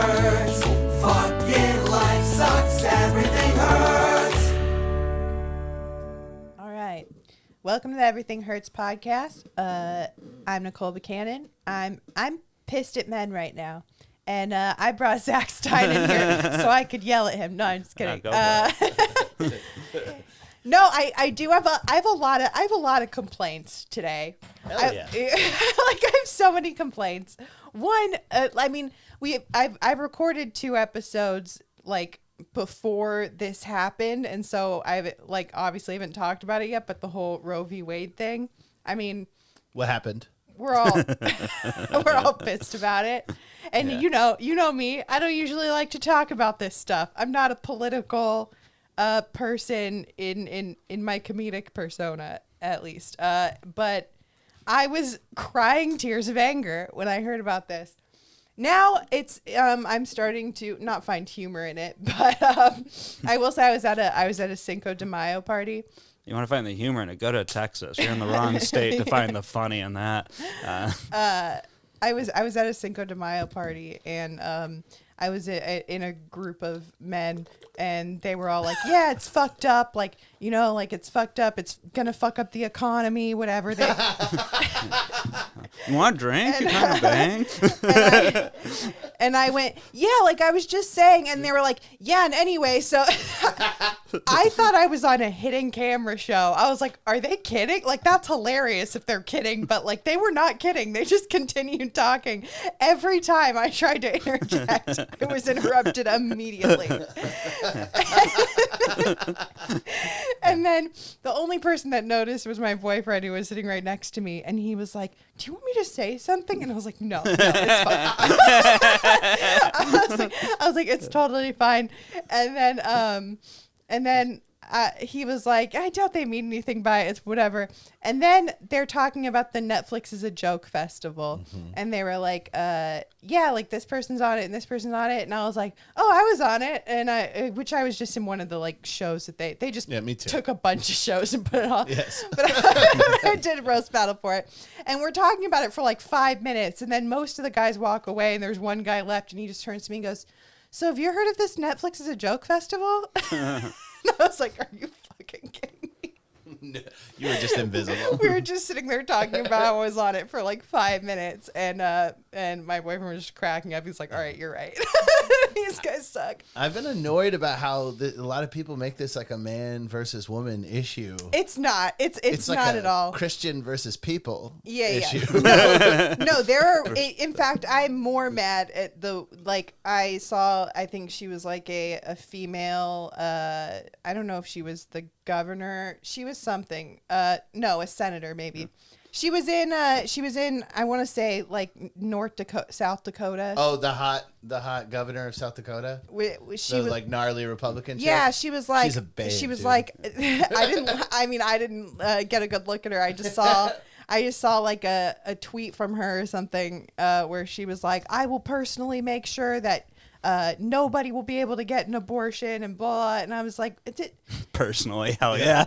hurts. Fucking life sucks. Everything hurts. All right. Welcome to the Everything Hurts podcast. I'm Nicole Buchanan. I'm pissed at men right now. And I brought Zach Stein in here so I could yell at him. No, I'm just kidding. No, I do have a lot of complaints today. Hell yeah. I have so many complaints. One, I've recorded 2 episodes like before this happened, and so I've obviously haven't talked about it yet. But the whole Roe v. Wade thing, I mean, what happened? We're all pissed about it. And you know me, I don't usually like to talk about this stuff. I'm not a political person in my comedic persona, at least. But I was crying tears of anger when I heard about this. Now it's I'm starting to not find humor in it, but I will say I was at a Cinco de Mayo party. You want to find the humor in it? Go to Texas. You're in the wrong state to find the funny in that. I was at a Cinco de Mayo party, and I was in a group of men, and they were all like, "Yeah, it's fucked up. Like, you know, like it's fucked up. It's gonna fuck up the economy, whatever." They You want a drink? You kind of bang. and I went, "Yeah, like I was just saying," and they were like, "Yeah, and anyway, so." I thought I was on a hidden camera show. I was like, are they kidding? Like, that's hilarious if they're kidding, but like they were not kidding. They just continued talking. Every time I tried to interject, it was interrupted immediately. And then the only person that noticed was my boyfriend, who was sitting right next to me, and he was like, do you want me to say something? And I was like, no, it's fine. I was like, it's totally fine. And then he was like, I doubt they mean anything by it. It's whatever. And then they're talking about the Netflix is a Joke festival. Mm-hmm. And they were like, yeah, like this person's on it and this person's on it. And I was like, oh, I was on it. And which I was just in one of the like shows that they just me too. Took a bunch of shows and put it on. Yes. But I did a roast battle for it. And we're talking about it for like 5 minutes. And then most of the guys walk away, and there's one guy left, and he just turns to me and goes, so have you heard of this Netflix is a Joke festival? And I was like, are you fucking kidding me? No, you were just invisible. We were just sitting there talking about how I was on it for like 5 minutes, and my boyfriend was just cracking up. He's like, all right, you're right. These guys suck. I've been annoyed about how a lot of people make this like a man versus woman issue. It's not. It's like not at all. Christian versus people issue. Yeah. No, there are. In fact, I'm more mad at I think she was like a female. I don't know if she was the governor. She was something. No, a senator maybe. She was in, I want to say like South Dakota. Oh, the hot governor of South Dakota. She was like gnarly Republican. Yeah, chick? she was like, she's a babe, she was dude. like, I didn't get a good look at her. I just saw like a tweet from her or something where she was like, I will personally make sure that nobody will be able to get an abortion and blah. And I was like, personally, hell yeah.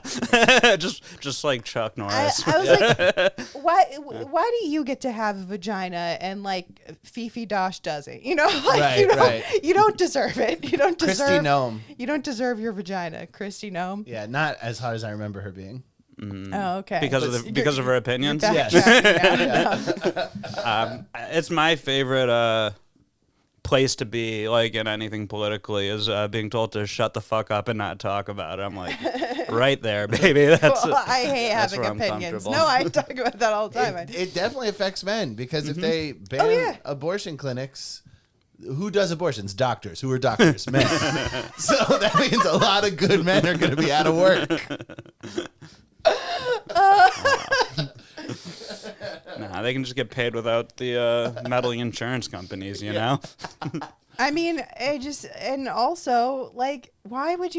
just like Chuck Norris. I was like, why do you get to have a vagina and like Fifi Dosh doesn't? You know, like you don't deserve it. You don't deserve Christy Nome. You don't deserve your vagina, Christy Nome. Yeah, not as hot as I remember her being. Oh, okay. Because of her opinions. Yes. It's my favorite place to be, like in anything politically, is being told to shut the fuck up and not talk about it. I'm like, right there, baby. I hate having opinions. No, I talk about that all the time. It definitely affects men because if they ban abortion clinics, who does abortions? Doctors. Who are doctors? Men. So that means a lot of good men are going to be out of work. Nah, they can just get paid without the meddling insurance companies, you know? I mean, and also, like, why would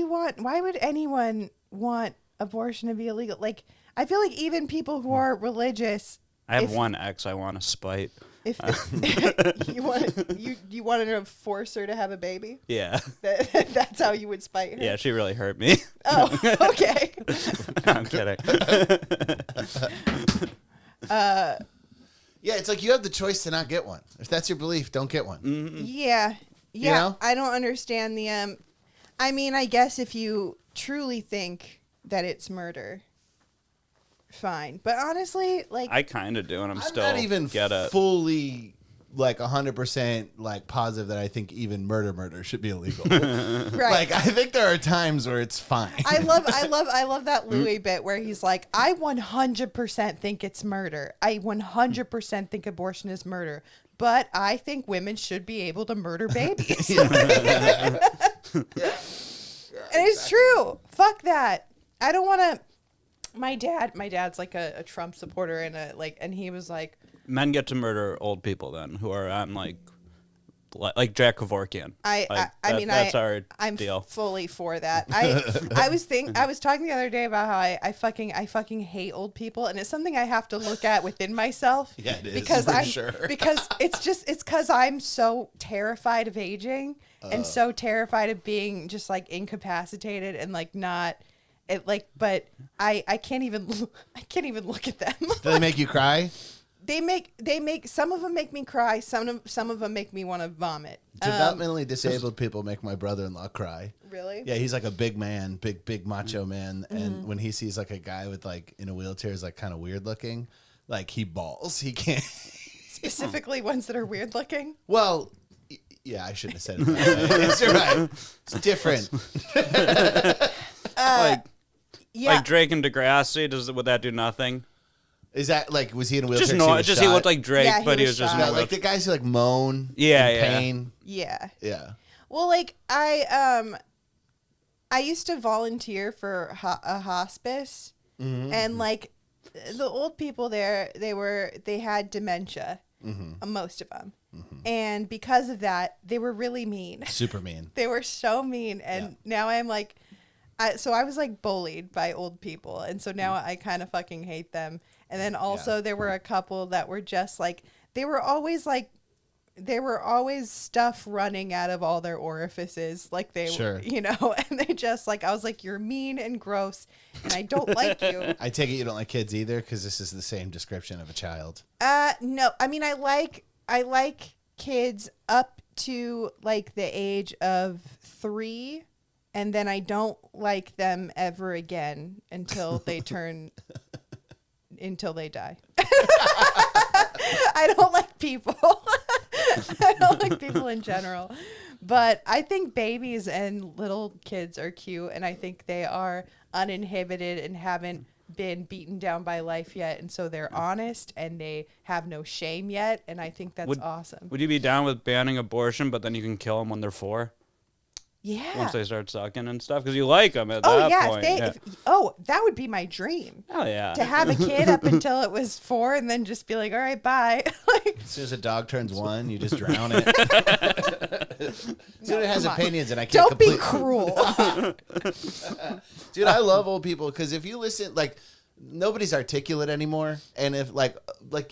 anyone want abortion to be illegal? Like, I feel like even people who are religious. I have one ex I want to spite. If you wanted to force her to have a baby? Yeah. That's how you would spite her? Yeah, she really hurt me. Oh, okay. No, I'm kidding. Yeah, it's like you have the choice to not get one. If that's your belief, don't get one. Mm-hmm. Yeah. Yeah, You know? I don't understand the. I mean, I guess if you truly think that it's murder, fine. But honestly, like, I kind of do, and I'm I'm still not even get it. fully like 100% like positive that I think even murder should be illegal. right. Like I think there are times where it's fine. I love that Louis bit where he's like, I 100% think it's murder. I 100% think abortion is murder. But I think women should be able to murder babies. And it's true. Fuck that. I don't want to. My dad's like a Trump supporter and he was like, Men get to murder old people then, who are on like Jack Kevorkian. That's our I'm deal. fully for that. I was talking the other day about how I fucking hate old people, and it's something I have to look at within myself. Yeah, it is, because for sure. because it's because I'm so terrified of aging and so terrified of being just like incapacitated and like not. But I can't even look at them. Do they make you cry? They make some of them make me cry. Some of them make me want to vomit. Developmentally disabled people make my brother-in-law cry. Really? Yeah, he's like a big man, big macho man, and when he sees like a guy with like in a wheelchair is like kind of weird looking, like he bawls. He can't. Specifically ones that are weird looking. Well, yeah, I shouldn't have said it. That way. You're right. It's different. Yeah. Like Drake and Degrassi, would that do nothing? Is that like was he in a wheelchair? Just 'cause no, was just he shot? looked like Drake, Yeah, he but he was was just shot. in a No, like wheelchair. the guys who like moan. Yeah, in yeah. pain. Yeah. Yeah. Well, like I used to volunteer for a hospice, and like the old people there, they had dementia, most of them, and because of that, they were really mean. Super mean. They were so mean, and now I'm like, so I was like bullied by old people, and so now I kind of fucking hate them. And then also there were a couple that were just like there were always stuff running out of all their orifices, like they Sure. were, and they just like I was like, you're mean and gross, and I don't like you. I take it you don't like kids either, because this is the same description of a child. No, I mean I like kids up to like the age of 3. And then I don't like them ever again until they until they die. I don't like people. I don't like people in general. But I think babies and little kids are cute, and I think they are uninhibited and haven't been beaten down by life yet, and so they're honest and they have no shame yet, and I think that's awesome. Would you be down with banning abortion, but then you can kill them when they're 4? Yeah. Once they start sucking and stuff, because you like them at that point. That would be my dream. Oh yeah. To have a kid up until it was 4 and then just be like, all right, bye. Like, As soon as a dog turns 1, you just drown it. As soon as it has come on. opinions, and I can't don't be complete. cruel. Dude, I love old people because if you listen, like nobody's articulate anymore, and if like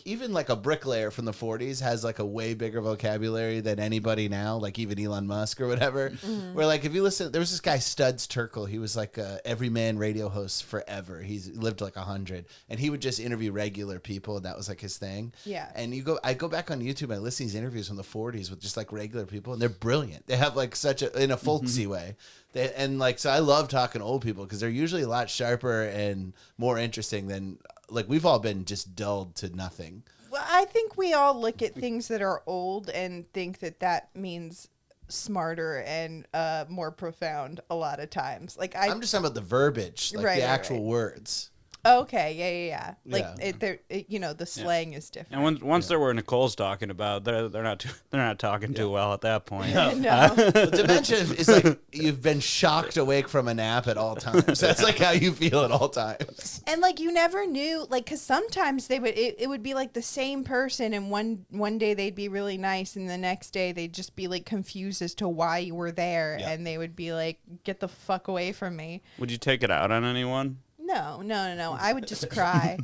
even like a bricklayer from the 40s has like a way bigger vocabulary than anybody now, like even Elon Musk or whatever. Where like if you listen, there was this guy Studs Terkel. He was like a everyman radio host forever. He's lived like 100, and he would just interview regular people, and that was like his thing. Yeah. And I go back on YouTube and I listen to these interviews from the 40s with just like regular people, and they're brilliant. They have like such in a folksy way. So I love talking to old people because they're usually a lot sharper and more interesting than like we've all been just dulled to nothing. Well, I think we all look at things that are old and think that means smarter and more profound a lot of times. Like I'm just talking about the verbiage, like the actual words. Okay, yeah. Like Yeah. the slang is different. And once they're where Nicole's talking about, they're not talking too well at that point. No. But dementia is like you've been shocked awake from a nap at all times. That's like how you feel at all times. And like you never knew, like, because sometimes it would be like the same person, and one day they'd be really nice, and the next day they'd just be like confused as to why you were there, and they would be like, "Get the fuck away from me." Would you take it out on anyone? No. I would just cry.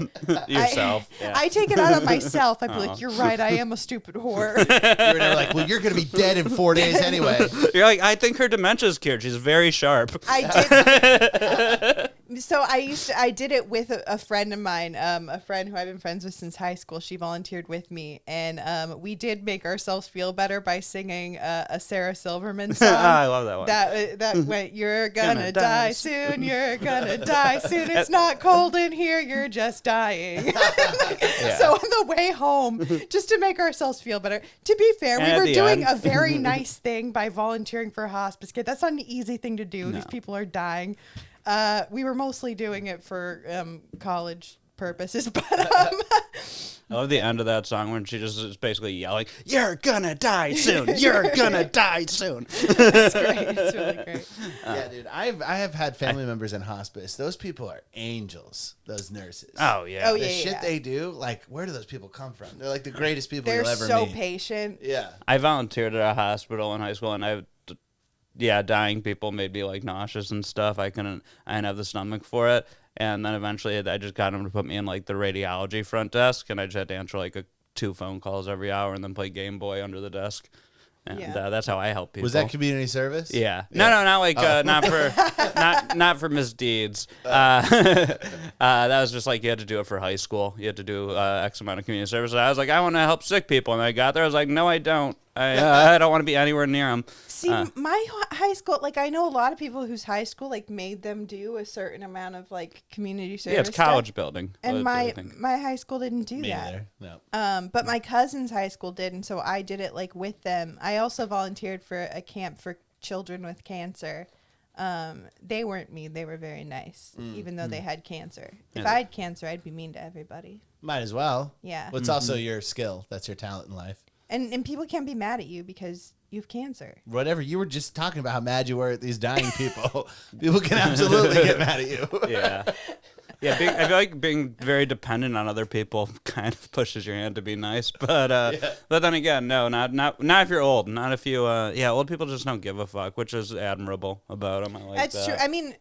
Yourself. I take it out on myself. I'd be like, "You're right. I am a stupid whore." You're like, well, you're gonna be dead in 4 days anyway. You're like, I think her dementia's cured. She's very sharp. I did. So I did it with a friend of mine, a friend who I've been friends with since high school. She volunteered with me, and we did make ourselves feel better by singing a Sarah Silverman song. I love that one. That went, you're gonna die soon, you're gonna die soon. It's not cold in here, you're just dying. So on the way home, just to make ourselves feel better. To be fair, And we at were the doing end- a very nice thing by volunteering for a hospice kid. That's not an easy thing to do. These people are dying. We were mostly doing it for college purposes, but I love the end of that song when she just is basically yelling, "You're gonna die soon! You're gonna die soon!" it's great. It's really great. Yeah, dude. I have had family members in hospice. Those people are angels. Those nurses. Oh yeah. Oh, The yeah, shit yeah. they do. Like, where do those people come from? They're like the greatest people They're you'll ever so meet. patient. Yeah. I volunteered at a hospital in high school, and dying people made me like nauseous and stuff. I didn't have the stomach for it. And then eventually I just got him to put me in like the radiology front desk, and I just had to answer like 2 phone calls every hour and then play Game Boy under the desk. And Yeah. that's how I help people. Was that community service? Yeah. No, not like not for misdeeds. That was just like you had to do it for high school. You had to do X amount of community service. And I was like, I want to help sick people, and I got there. I was like, no, I don't. I don't want to be anywhere near them. See, my high school, like I know a lot of people whose high school like made them do a certain amount of like community service. Yeah, it's college building. And I think. my high school didn't do Me that. either. No. But my cousin's high school did, and so I did it like with them. I also volunteered for a camp for children with cancer. They weren't mean; they were very nice, even though they had cancer. If Yeah. I had cancer, I'd be mean to everybody. Might as well. Yeah, Well, it's also your skill. That's your talent in life. and people can't be mad at you because you have cancer. Whatever. You were just talking about how mad you were at these dying people. People can absolutely get mad at you. Yeah. Yeah, I feel like being very dependent on other people kind of pushes your hand to be nice, but then again, no, not if you're old, not if you, old people just don't give a fuck, which is admirable about them. I like That's that. true. I mean,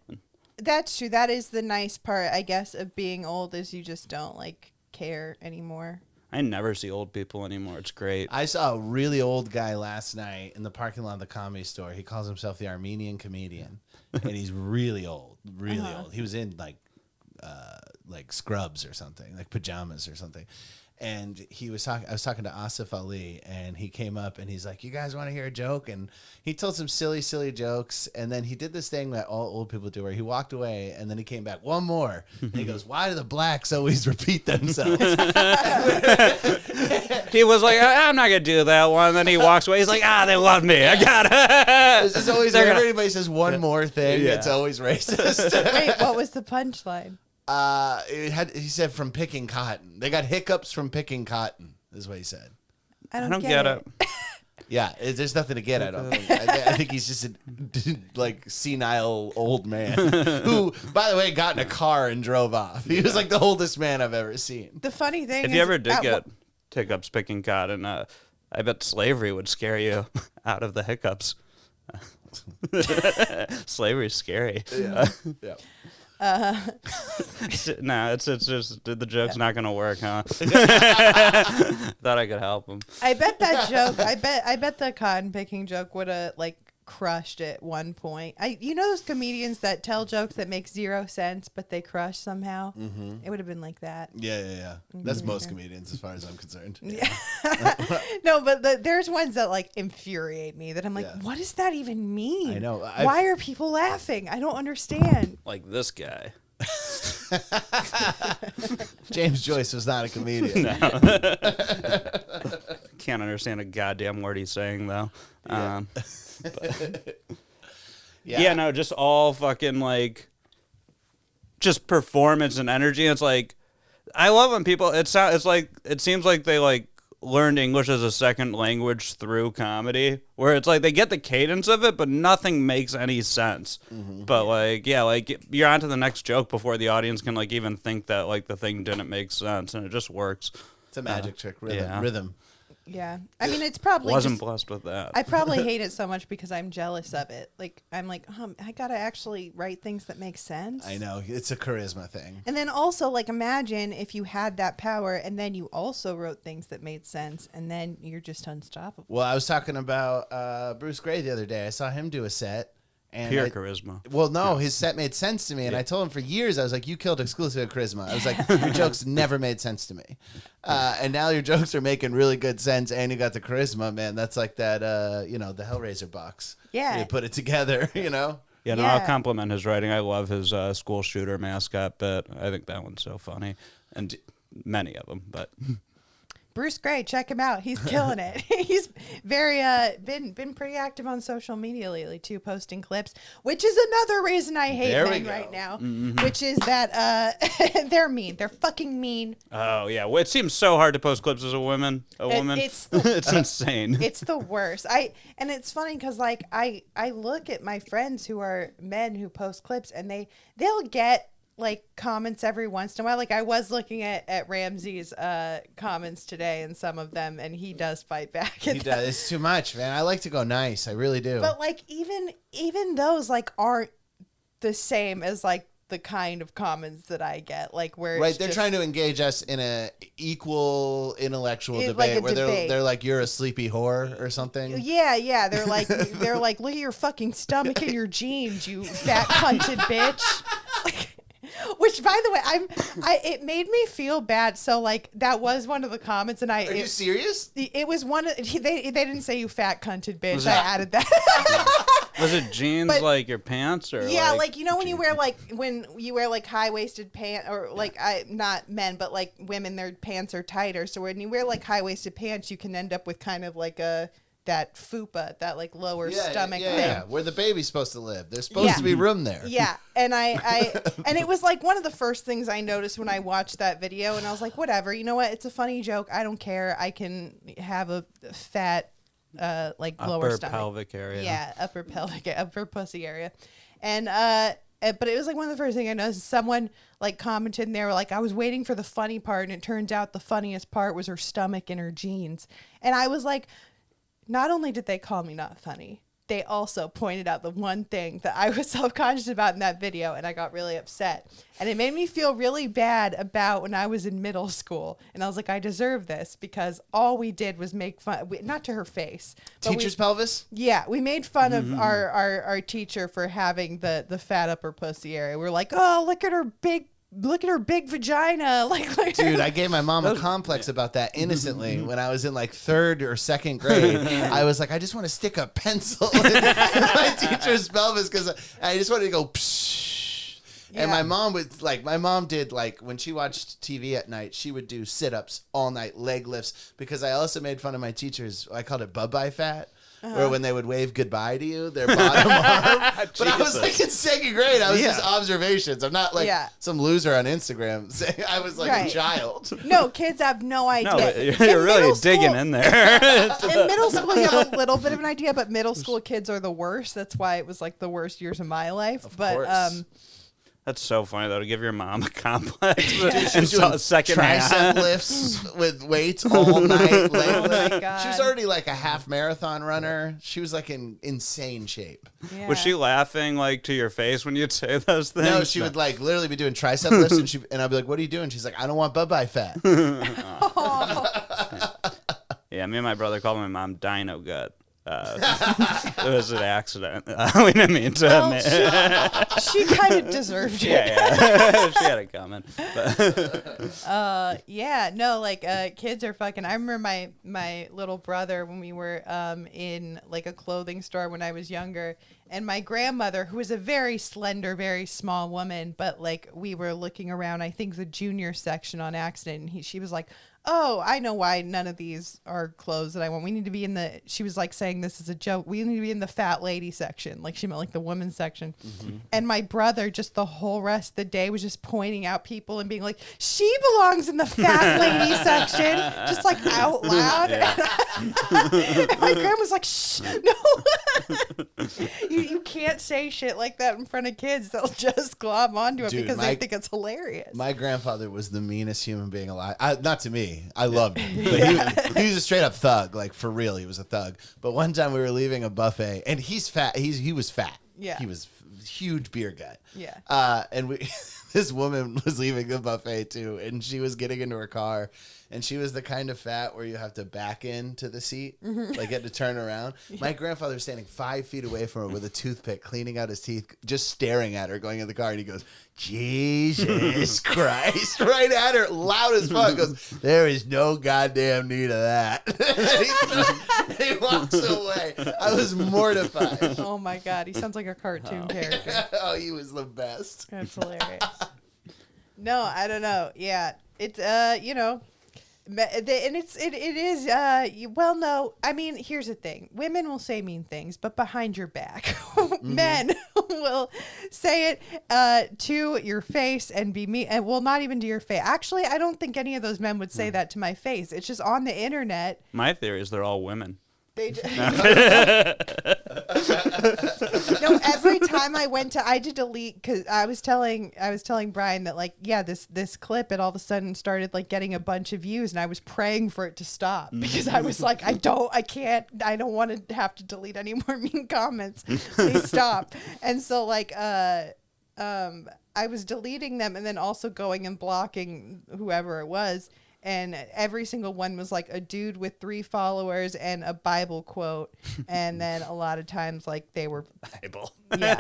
that's true. That is the nice part, I guess, of being old is you just don't like care anymore. I never see old people anymore. It's great. I saw a really old guy last night in the parking lot of the Comedy Store. He calls himself the Armenian Comedian, and he's really old, really old. He was in like scrubs or something, like pajamas or something. And I was talking to Asif Ali, and he came up and he's like, "You guys want to hear a joke?" And he told some silly jokes. And then he did this thing that all old people do where he walked away and then he came back, "One more." And he goes, "Why do the blacks always repeat themselves?" He was like, I'm not going to do that one. Then he walks away. He's like, they love me. I got it. It's just always, whenever anybody says one more thing, Yeah. it's always racist. Wait, what was the punchline? He said from picking cotton. They got hiccups from picking cotton, is what he said. I I don't don't get it. Yeah, there's nothing to get. I don't think. I think he's just a like senile old man who, by the way, got in a car and drove off. He was like the oldest man I've ever seen. The funny thing If is, you ever did at get hiccups picking cotton, I bet slavery would scare you out of the hiccups. Slavery's scary. Yeah. No, it's just the joke's not gonna work, huh? Thought I could help him. I bet that joke. I bet the cotton picking joke would have like crushed at one point. You know those comedians that tell jokes that make 0 sense but they crush somehow. Mm-hmm. It would have been like that. Yeah. That's most comedians, as far as I'm concerned. Yeah. No, but there's ones that like infuriate me. That I'm like, Yeah. what does that even mean? I know. Why are people laughing? I don't understand. Like this guy. James Joyce was not a comedian. Can't understand a goddamn word he's saying though. Yeah, no, just all fucking like, just performance and energy. It's like, I love when people. It seems like they like learned English as a second language through comedy, where it's like they get the cadence of it, but nothing makes any sense. But like, yeah, like you're on to the next joke before the audience can like even think that like the thing didn't make sense, and it just works. It's a magic trick. yeah. Rhythm. Yeah, I mean, it's probably Wasn't just- blessed with that. I probably hate it so much because I'm jealous of it. Like I'm like, I gotta actually write things that make sense. I know. It's a charisma thing. And then also, like, imagine if you had that power and then you also wrote things that made sense, and then you're just unstoppable. Well, I was talking about Bruce Gray the other day. I saw him do a set, And Pure charisma. Well, no, his set made sense to me, and I told him for years, I was like, you killed exclusive charisma. I was like, your jokes never made sense to me. And now your jokes are making really good sense, and you got the charisma, man. That's like that, the Hellraiser box. Yeah. You put it together, Yeah, no, Yeah. I'll compliment his writing. I love his school shooter mascot bit. I think that one's so funny. And many of them, but... Bruce Gray, check him out. He's killing it. He's very been pretty active on social media lately too, posting clips, which is another reason I hate men right now. Which is that they're mean. They're fucking mean. Oh yeah, well, it seems so hard to post clips as a woman. It's It's insane. It's the worst. And it's funny because like I look at my friends who are men who post clips and they'll get like comments every once in a while. Like I was looking at Ramsey's comments today and some of them, and he does fight back. He does. It's too much, man. I like to go nice. I really do. But like even those like aren't the same as like the kind of comments that I get. Like where right, it's they're just, trying to engage us in a equal intellectual Like debate a where debate. they're like, you're a sleepy whore or something. Yeah. They're like look at your fucking stomach and your jeans, you fat cunted bitch. Like, which, by the way, it made me feel bad. So, like, that was one of the comments, and Are you serious? It was one of they didn't say you fat cunted bitch. Was I it- added that. Was it jeans But- like your pants or Yeah, like like you know when you wear like high waisted pants, or like not men but like women, their pants are tighter. So when you wear like high waisted pants, you can end up with kind of like that fupa, that like lower stomach thing. Yeah, where the baby's supposed to live. There's supposed to be room there. Yeah, and I and it was like one of the first things I noticed when I watched that video, and I was like, whatever, you know what? It's a funny joke. I don't care. I can have a fat, like lower upper stomach, pelvic area. Yeah, upper pussy area, and but it was like one of the first things I noticed. Someone like commented, and they were like, I was waiting for the funny part, and it turns out the funniest part was her stomach and her jeans, and I was like. Not only did they call me not funny, they also pointed out the one thing that I was self-conscious about in that video, and I got really upset. And it made me feel really bad about when I was in middle school. And I was like, I deserve this because all we did was make fun, not to her face. But Teacher's pelvis? Yeah, we made fun of our teacher for having the fat upper pussy area. We're like, oh, look at her big vagina. Like Dude, I gave my mom a complex about that innocently when I was in like 3rd or 2nd grade. I was like, I just want to stick a pencil in my teacher's pelvis because I just wanted to go psh. And Yeah. my mom did like when she watched TV at night, she would do sit-ups all night, leg lifts, because I also made fun of my teachers. I called it bub-bye fat. Or when they would wave goodbye to you, their bottom arm. But I was like in 2nd grade. I was just observations. I'm not like some loser on Instagram saying I was like a child. No, kids have no idea. No, In you're really middle digging school- in there. In middle school, you have a little bit of an idea, but middle school kids are the worst. That's why it was like the worst years of my life. Of but course. That's so funny though, to give your mom a complex. She was in doing second tricep hand. lifts with weights all night. Oh my God. She was already like a half marathon runner. She was like in insane shape. Yeah. Was she laughing like to your face when you'd say those things? No, she would like literally be doing tricep lifts, and I'd be like, "What are you doing?" She's like, "I don't want bub-bye fat." Yeah, me and my brother called my mom Dino Gut. It was an accident. We didn't mean to. She kind of deserved it. Yeah. She had it coming. Yeah, no, like kids are fucking. I remember my little brother when we were in like a clothing store when I was younger, and my grandmother, who was a very slender, very small woman, but like we were looking around, I think the junior section on accident, and she was like, oh, I know why none of these are clothes that I want. We need to be in the, she was like saying this is a joke. We need to be in the fat lady section. Like she meant like the women's section. Mm-hmm. And my brother just the whole rest of the day was just pointing out people and being like, she belongs in the fat lady section. Just like out loud. Yeah. And my grandma's like, shh, no. you can't say shit like that in front of kids. They'll just glob onto it because they think it's hilarious. My grandfather was the meanest human being alive. Not to me. I loved him. But he was a straight up thug. Like for real, he was a thug. But one time we were leaving a buffet, and he's fat. He was fat. Yeah. He was huge beer gut. Yeah. And we this woman was leaving the buffet too, and she was getting into her car, and she was the kind of fat where you have to back into the seat, like you had to turn around. My grandfather was standing 5 feet away from her with a toothpick, cleaning out his teeth, just staring at her, going in the car, and he goes, Jesus Christ, right at her, loud as fuck, goes, there is no goddamn need of that. He walks away. I was mortified. Oh my God, he sounds like a cartoon character. Oh, he was the best. That's hilarious. No, I don't know. Yeah, it's you know, and it is well, no. I mean, here's the thing: women will say mean things, but behind your back, men will say it to your face and be mean, and well, not even to your face. Actually, I don't think any of those men would say that to my face. It's just on the internet. My theory is they're all women. They no, every time I had to delete because I was telling Brian that like, yeah, this clip, it all of a sudden started like getting a bunch of views, and I was praying for it to stop because I was like, I don't want to have to delete any more mean comments. Please stop. And so like I was deleting them and then also going and blocking whoever it was. And every single one was like a dude with 3 followers and a Bible quote. And then a lot of times, like, they were... Bible. Yeah.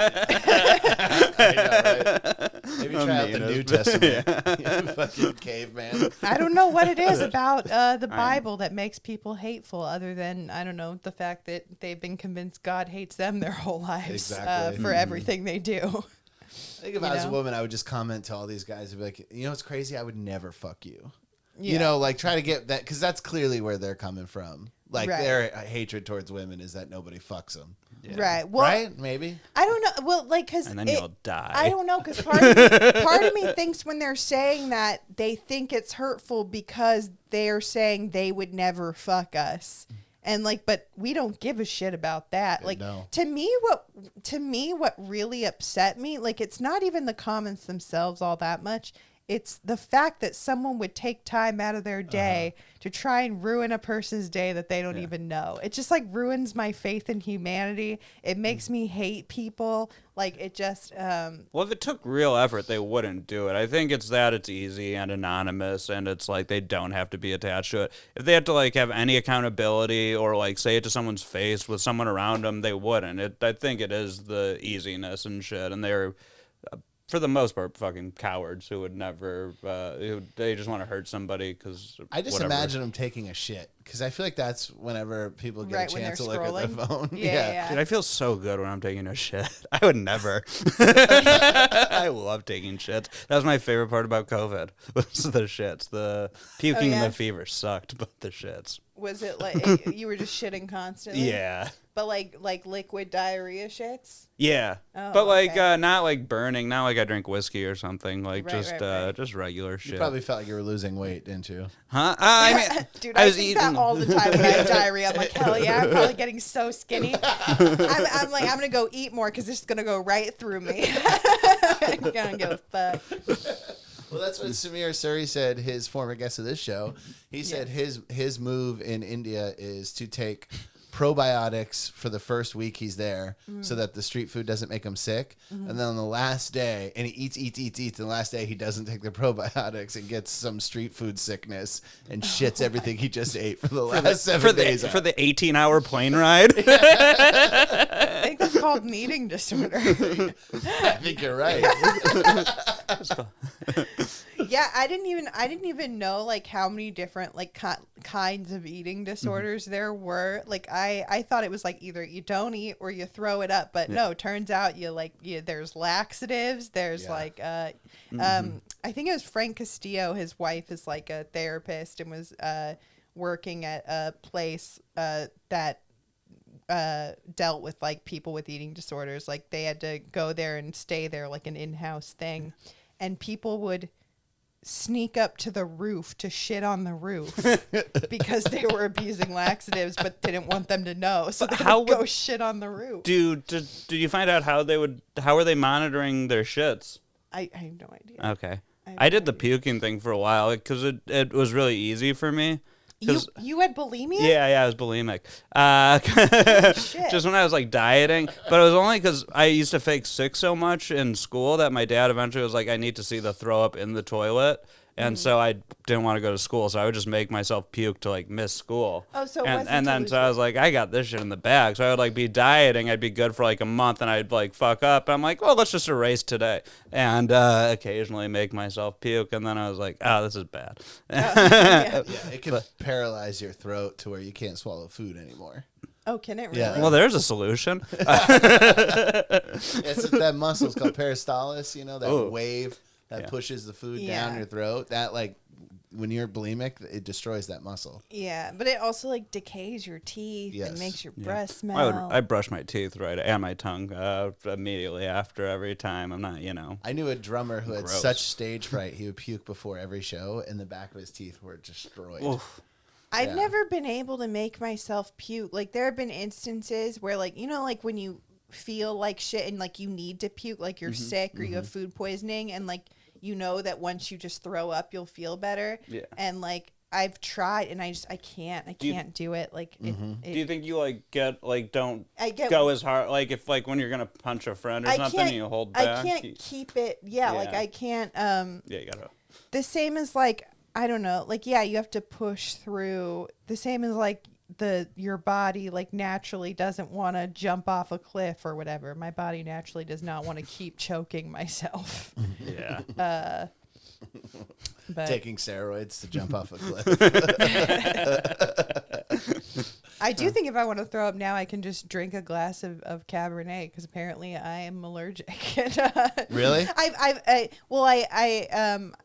I know, right? Maybe try out the New Testament. You fucking caveman. I don't know what it is about the Bible that makes people hateful other than, I don't know, the fact that they've been convinced God hates them their whole lives Exactly. for everything they do. I think if I was a woman, I would just comment to all these guys and be like, you know what's crazy? I would never fuck you. Yeah. You know, like try to get that, because that's clearly where they're coming from. Like Right. their hatred towards women is that nobody fucks them. Yeah. Right. Well, Right? Maybe. I don't know. Well, like, because And then you'll die. I don't know, because part of me thinks when they're saying that, they think it's hurtful because they're saying they would never fuck us. And like, but we don't give a shit about that. Like, No. to me, what really upset me, like, it's not even the comments themselves all that much. It's the fact that someone would take time out of their day to try and ruin a person's day that they don't even know. It just like ruins my faith in humanity. It makes me hate people. Like it just. Well, if it took real effort, they wouldn't do it. I think it's that it's easy and anonymous, and it's like they don't have to be attached to it. If they had to like have any accountability or like say it to someone's face with someone around them, they wouldn't. I think it is the easiness and shit, and they're. For the most part, fucking cowards who would never, they just want to hurt somebody because. I just imagine them taking a shit, because I feel like that's whenever people get Right, a when chance to they're look at their scrolling. phone. Yeah. Dude, I feel so good when I'm taking a shit. I would never. I love taking shits. That was my favorite part about COVID. Was the shits. The puking and yeah? the fever sucked, but the shits. Was it like you were just shitting constantly? Yeah. But like liquid diarrhea shits? Yeah. Oh, but like okay. not like burning, not like I drink whiskey or something. Like Right, just right. just regular shit. You probably felt like you were losing weight, didn't you? Huh? I mean, Dude, I I was think eating that all the time when I have diarrhea. I'm like, hell yeah, I'm probably getting so skinny. I'm like, I'm going to go eat more because this is going to go right through me. I don't give a fuck. Well, that's what Samir Suri said, his former guest of this show. He said his move in India is to take probiotics for the first week he's there so that the street food doesn't make him sick. And then on the last day, and he eats, and the last day he doesn't take the probiotics and gets some street food sickness and shits everything he just ate for the last 7 days. For the 18-hour plane ride. I think that's called an eating disorder. I think you're right. Yeah, I didn't even know like how many different like kinds of eating disorders there were. Like I thought it was like either you don't eat or you throw it up, but no, turns out there's laxatives, there's like I think it was Frank Castillo, his wife is like a therapist and was working at a place that dealt with like people with eating disorders. Like they had to go there and stay there, like an in-house thing, and people would sneak up to the roof to shit on the roof because they were abusing laxatives but didn't want them to know, so they would go shit on the roof. Did you find out how were they monitoring their shits? I have no idea. Okay. I did the puking thing for a while because it was really easy for me. You had bulimia? Yeah, I was bulimic. Shit. Just when I was like dieting, but it was only because I used to fake sick so much in school that my dad eventually was like, "I need to see the throw up in the toilet," and so I didn't want to go to school, so I would just make myself puke to like miss school. Oh, so it and wasn't and to then lose so I was like, I got this shit in the bag. So I would like be dieting. I'd be good for like a month, and I'd like fuck up. I'm like, well, let's just erase today, and occasionally make myself puke. And then I was like, oh, this is bad. Yeah. Yeah, it can paralyze your throat to where you can't swallow food anymore. Oh, can it really? Yeah. Well, there's a solution. It's that muscle's called peristalsis, that Ooh. wave that pushes the food Yeah. down your throat. That like when you're bulimic, it destroys that muscle. Yeah, but it also like decays your teeth and Yes. makes your breath smell. I brush my teeth and my tongue immediately after every time. I'm not, I knew a drummer who had Gross. such stage fright he would puke before every show, and the back of his teeth were destroyed. Oof. I've Yeah. never been able to make myself puke. Like there have been instances where like like when you feel like shit and like you need to puke, like you're sick or you have food poisoning, and like that once you just throw up you'll feel better. Yeah. And like I've tried and I can't do it. Like Do you think you like get like don't I get go as hard like if like when you're gonna punch a friend or something and you hold back? I can't keep it. Yeah, like Yeah. I can't. Yeah, you gotta. The same as like I don't know. Like yeah, you have to push through. The same as like your body like naturally doesn't want to jump off a cliff or whatever. My body naturally does not want to keep choking myself. Yeah. But Taking steroids to jump off a cliff. I do think if I want to throw up now, I can just drink a glass of Cabernet because apparently I am allergic. Really?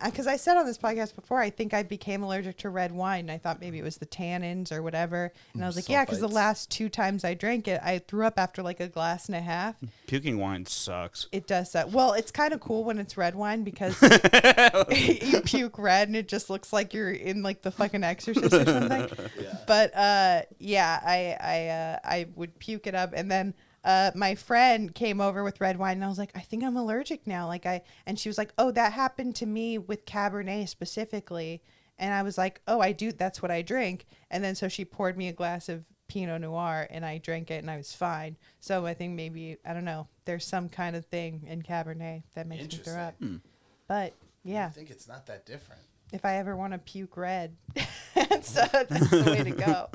Because I said on this podcast before, I think I became allergic to red wine. I thought maybe it was the tannins or whatever. And I was like, yeah, because the Sulfites. last 2 times I drank it, I threw up after like a glass and a half. Puking wine sucks. It does that. Well, it's kind of cool when it's red wine because you puke red and it just looks like you're in like the fucking Exorcist or something. Yeah. But I would puke it up, and then my friend came over with red wine, and I was like, I think I'm allergic now. And she was like, oh, that happened to me with Cabernet specifically, and I was like, oh, I do. That's what I drink. And then so she poured me a glass of Pinot Noir, and I drank it, and I was fine. So I think maybe I don't know. There's some kind of thing in Cabernet that makes me throw up. But yeah, I think it's not that different. if I ever want to puke red, that's the way to go.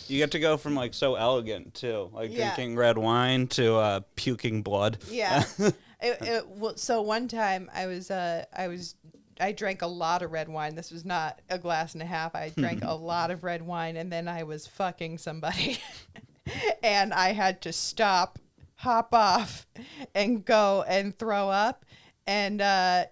You get to go from like so elegant too, like Yeah. drinking red wine to puking blood. Yeah. So one time I drank a lot of red wine. This was not a glass and a half. I drank a lot of red wine, and then I was fucking somebody, and I had to stop, hop off, and go and throw up, and I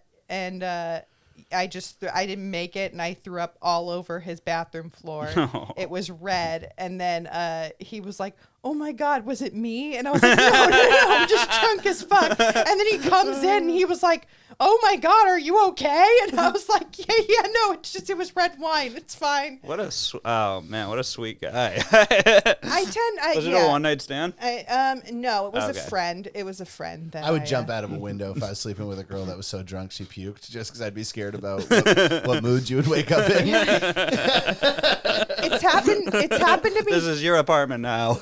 didn't make it, and I threw up all over his bathroom floor. No. It was red, and then he was like, oh my God, was it me? And I was like, no, I'm just drunk as fuck. And then he comes in and he was like, oh my God, are you okay? And I was like, yeah, no, it was red wine. It's fine. What a sweet guy. Was it yeah. a one night stand? No, it was Okay. a friend. It was a friend that I would jump out of a window if I was sleeping with a girl that was so drunk she puked, just because I'd be scared about what mood you would wake up in. It's happened to me. This is your apartment now.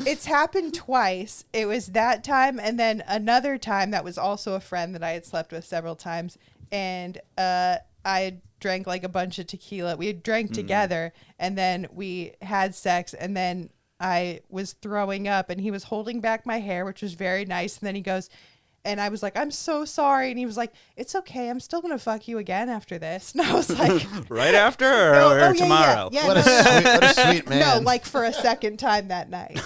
It's happened twice. It was that time, and then another time that was also a friend that I had slept with several times, and I drank like a bunch of tequila. We had drank together, and then we had sex, and then I was throwing up, and he was holding back my hair, which was very nice, and then he goes, and I was like, I'm so sorry. And he was like, it's okay. I'm still going to fuck you again after this. And I was like, Right after or, Oh, or yeah, tomorrow? Yeah, What no, a sweet man. no, like for a second time that night.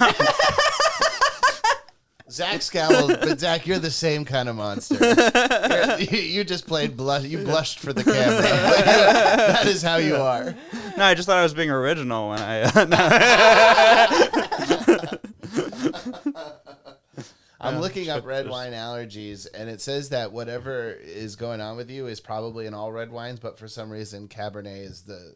Zach scowled, but Zach, you're the same kind of monster. You just played blush. You blushed for the camera. That is how you are. No, I just thought I was being original when I. I'm looking up red wine allergies, and it says that whatever is going on with you is probably in all red wines, but for some reason, Cabernet is the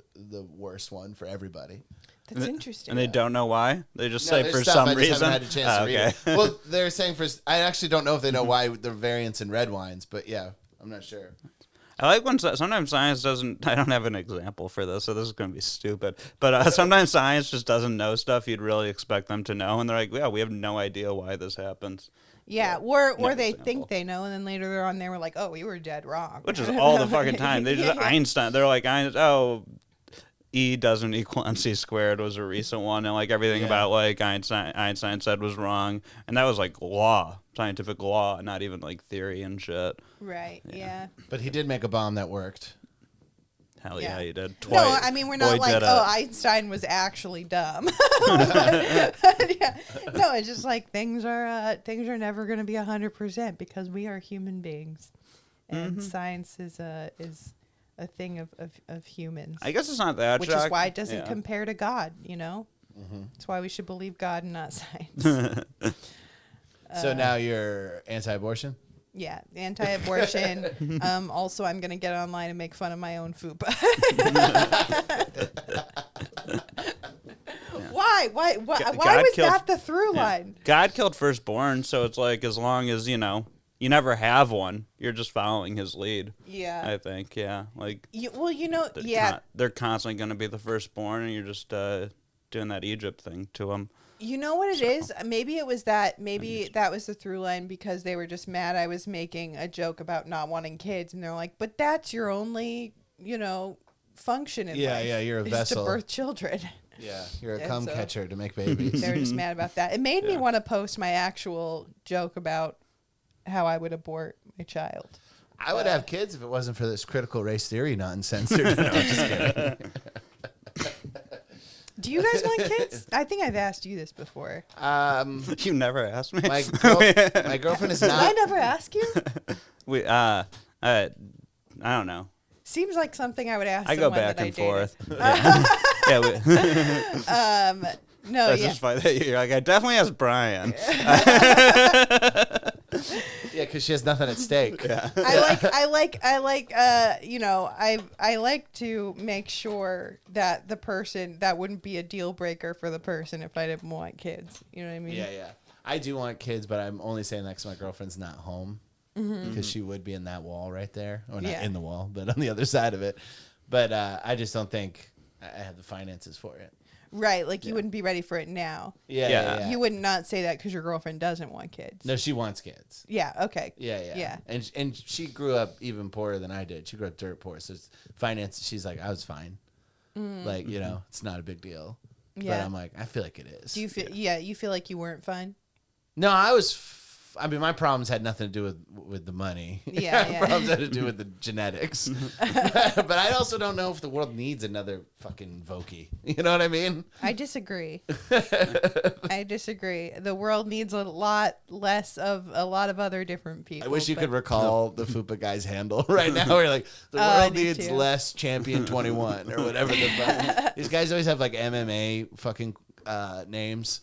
worst one for everybody. That's interesting. And they don't know why. They just No, say there's for stuff, some I just reason. haven't had a chance to read okay. it. Well, they're saying I actually don't know if they know why the variants in red wines, but yeah, I'm not sure. I like when sometimes science doesn't. I don't have an example for this, so this is going to be stupid. But sometimes science just doesn't know stuff you'd really expect them to know, and they're like, "Yeah, we have no idea why this happens." Yeah, or Never they sample. think they know, and then later they're on there, we're like, oh, we were dead wrong. Which is all the fucking time. They just Yeah. Einstein. They're like, oh, E doesn't equal MC squared was a recent one, and like everything about like Einstein said was wrong, and that was like law, scientific law, not even like theory and shit. Right, yeah. But he did make a bomb that worked. Hell Yeah. yeah, he did. No, Twice. I mean, we're not Boy, like, did oh, it. Einstein was actually dumb. Yeah. No, it's just like things are never going to be 100% because we are human beings, and science is a thing of humans. I guess it's not that. Which is why it doesn't compare to God. You know, that's why we should believe God and not science. So now you're anti-abortion? Yeah, anti-abortion. Also, I'm gonna get online and make fun of my own fupa. Why? Why was killed- that the through line? God killed firstborn, so it's like as long as you never have one, you're just following his lead. Yeah. I think, yeah, like They're they're constantly going to be the firstborn, and you're just doing that Egypt thing to them. You know what it is? Maybe it was that. Maybe that was the through line because they were just mad I was making a joke about not wanting kids, and they're like, "But that's your only, function in life. Yeah, you're a is vessel. to birth children." Yeah, you're a And cum so- catcher to make babies. They were just mad about that. It made me want to post my actual joke about how I would abort my child. I would have kids if it wasn't for this critical race theory nonsense. No, I'm just kidding. Do you guys want kids? I think I've asked you this before. You never asked me. My girlfriend is Did I not. never ask you? I don't know. Seems like something I would ask. I go someone back that I and dated. forth. Yeah, No, that's yeah. just funny. You're like, I definitely asked Brian. Yeah, because she has nothing at stake. I like to make sure that the person that wouldn't be a deal breaker for the person if I didn't want kids. You know what I mean? Yeah. I do want kids, but I'm only saying that because my girlfriend's not home. Because she would be in that wall right there. Or not in the wall, but on the other side of it. But I just don't think I have the finances for it. Right, like you wouldn't be ready for it now. Yeah. You would not say that because your girlfriend doesn't want kids. No, she wants kids. Yeah, okay. Yeah. And she grew up even poorer than I did. She grew up dirt poor. So it's finance, she's like, I was fine. Like, it's not a big deal. Yeah. But I'm like, I feel like it is. Do you feel you feel like you weren't fine? No, my problems had nothing to do with the money. Yeah. Problems had to do with the genetics. But I also don't know if the world needs another fucking Vokey. You know what I mean? I disagree. I disagree. The world needs a lot less of a lot of other different people. I wish you but- could recall the Fupa guy's handle right now. Where you're like, the I world do needs too. less Champion 21 or whatever the fuck. These guys always have like MMA fucking names.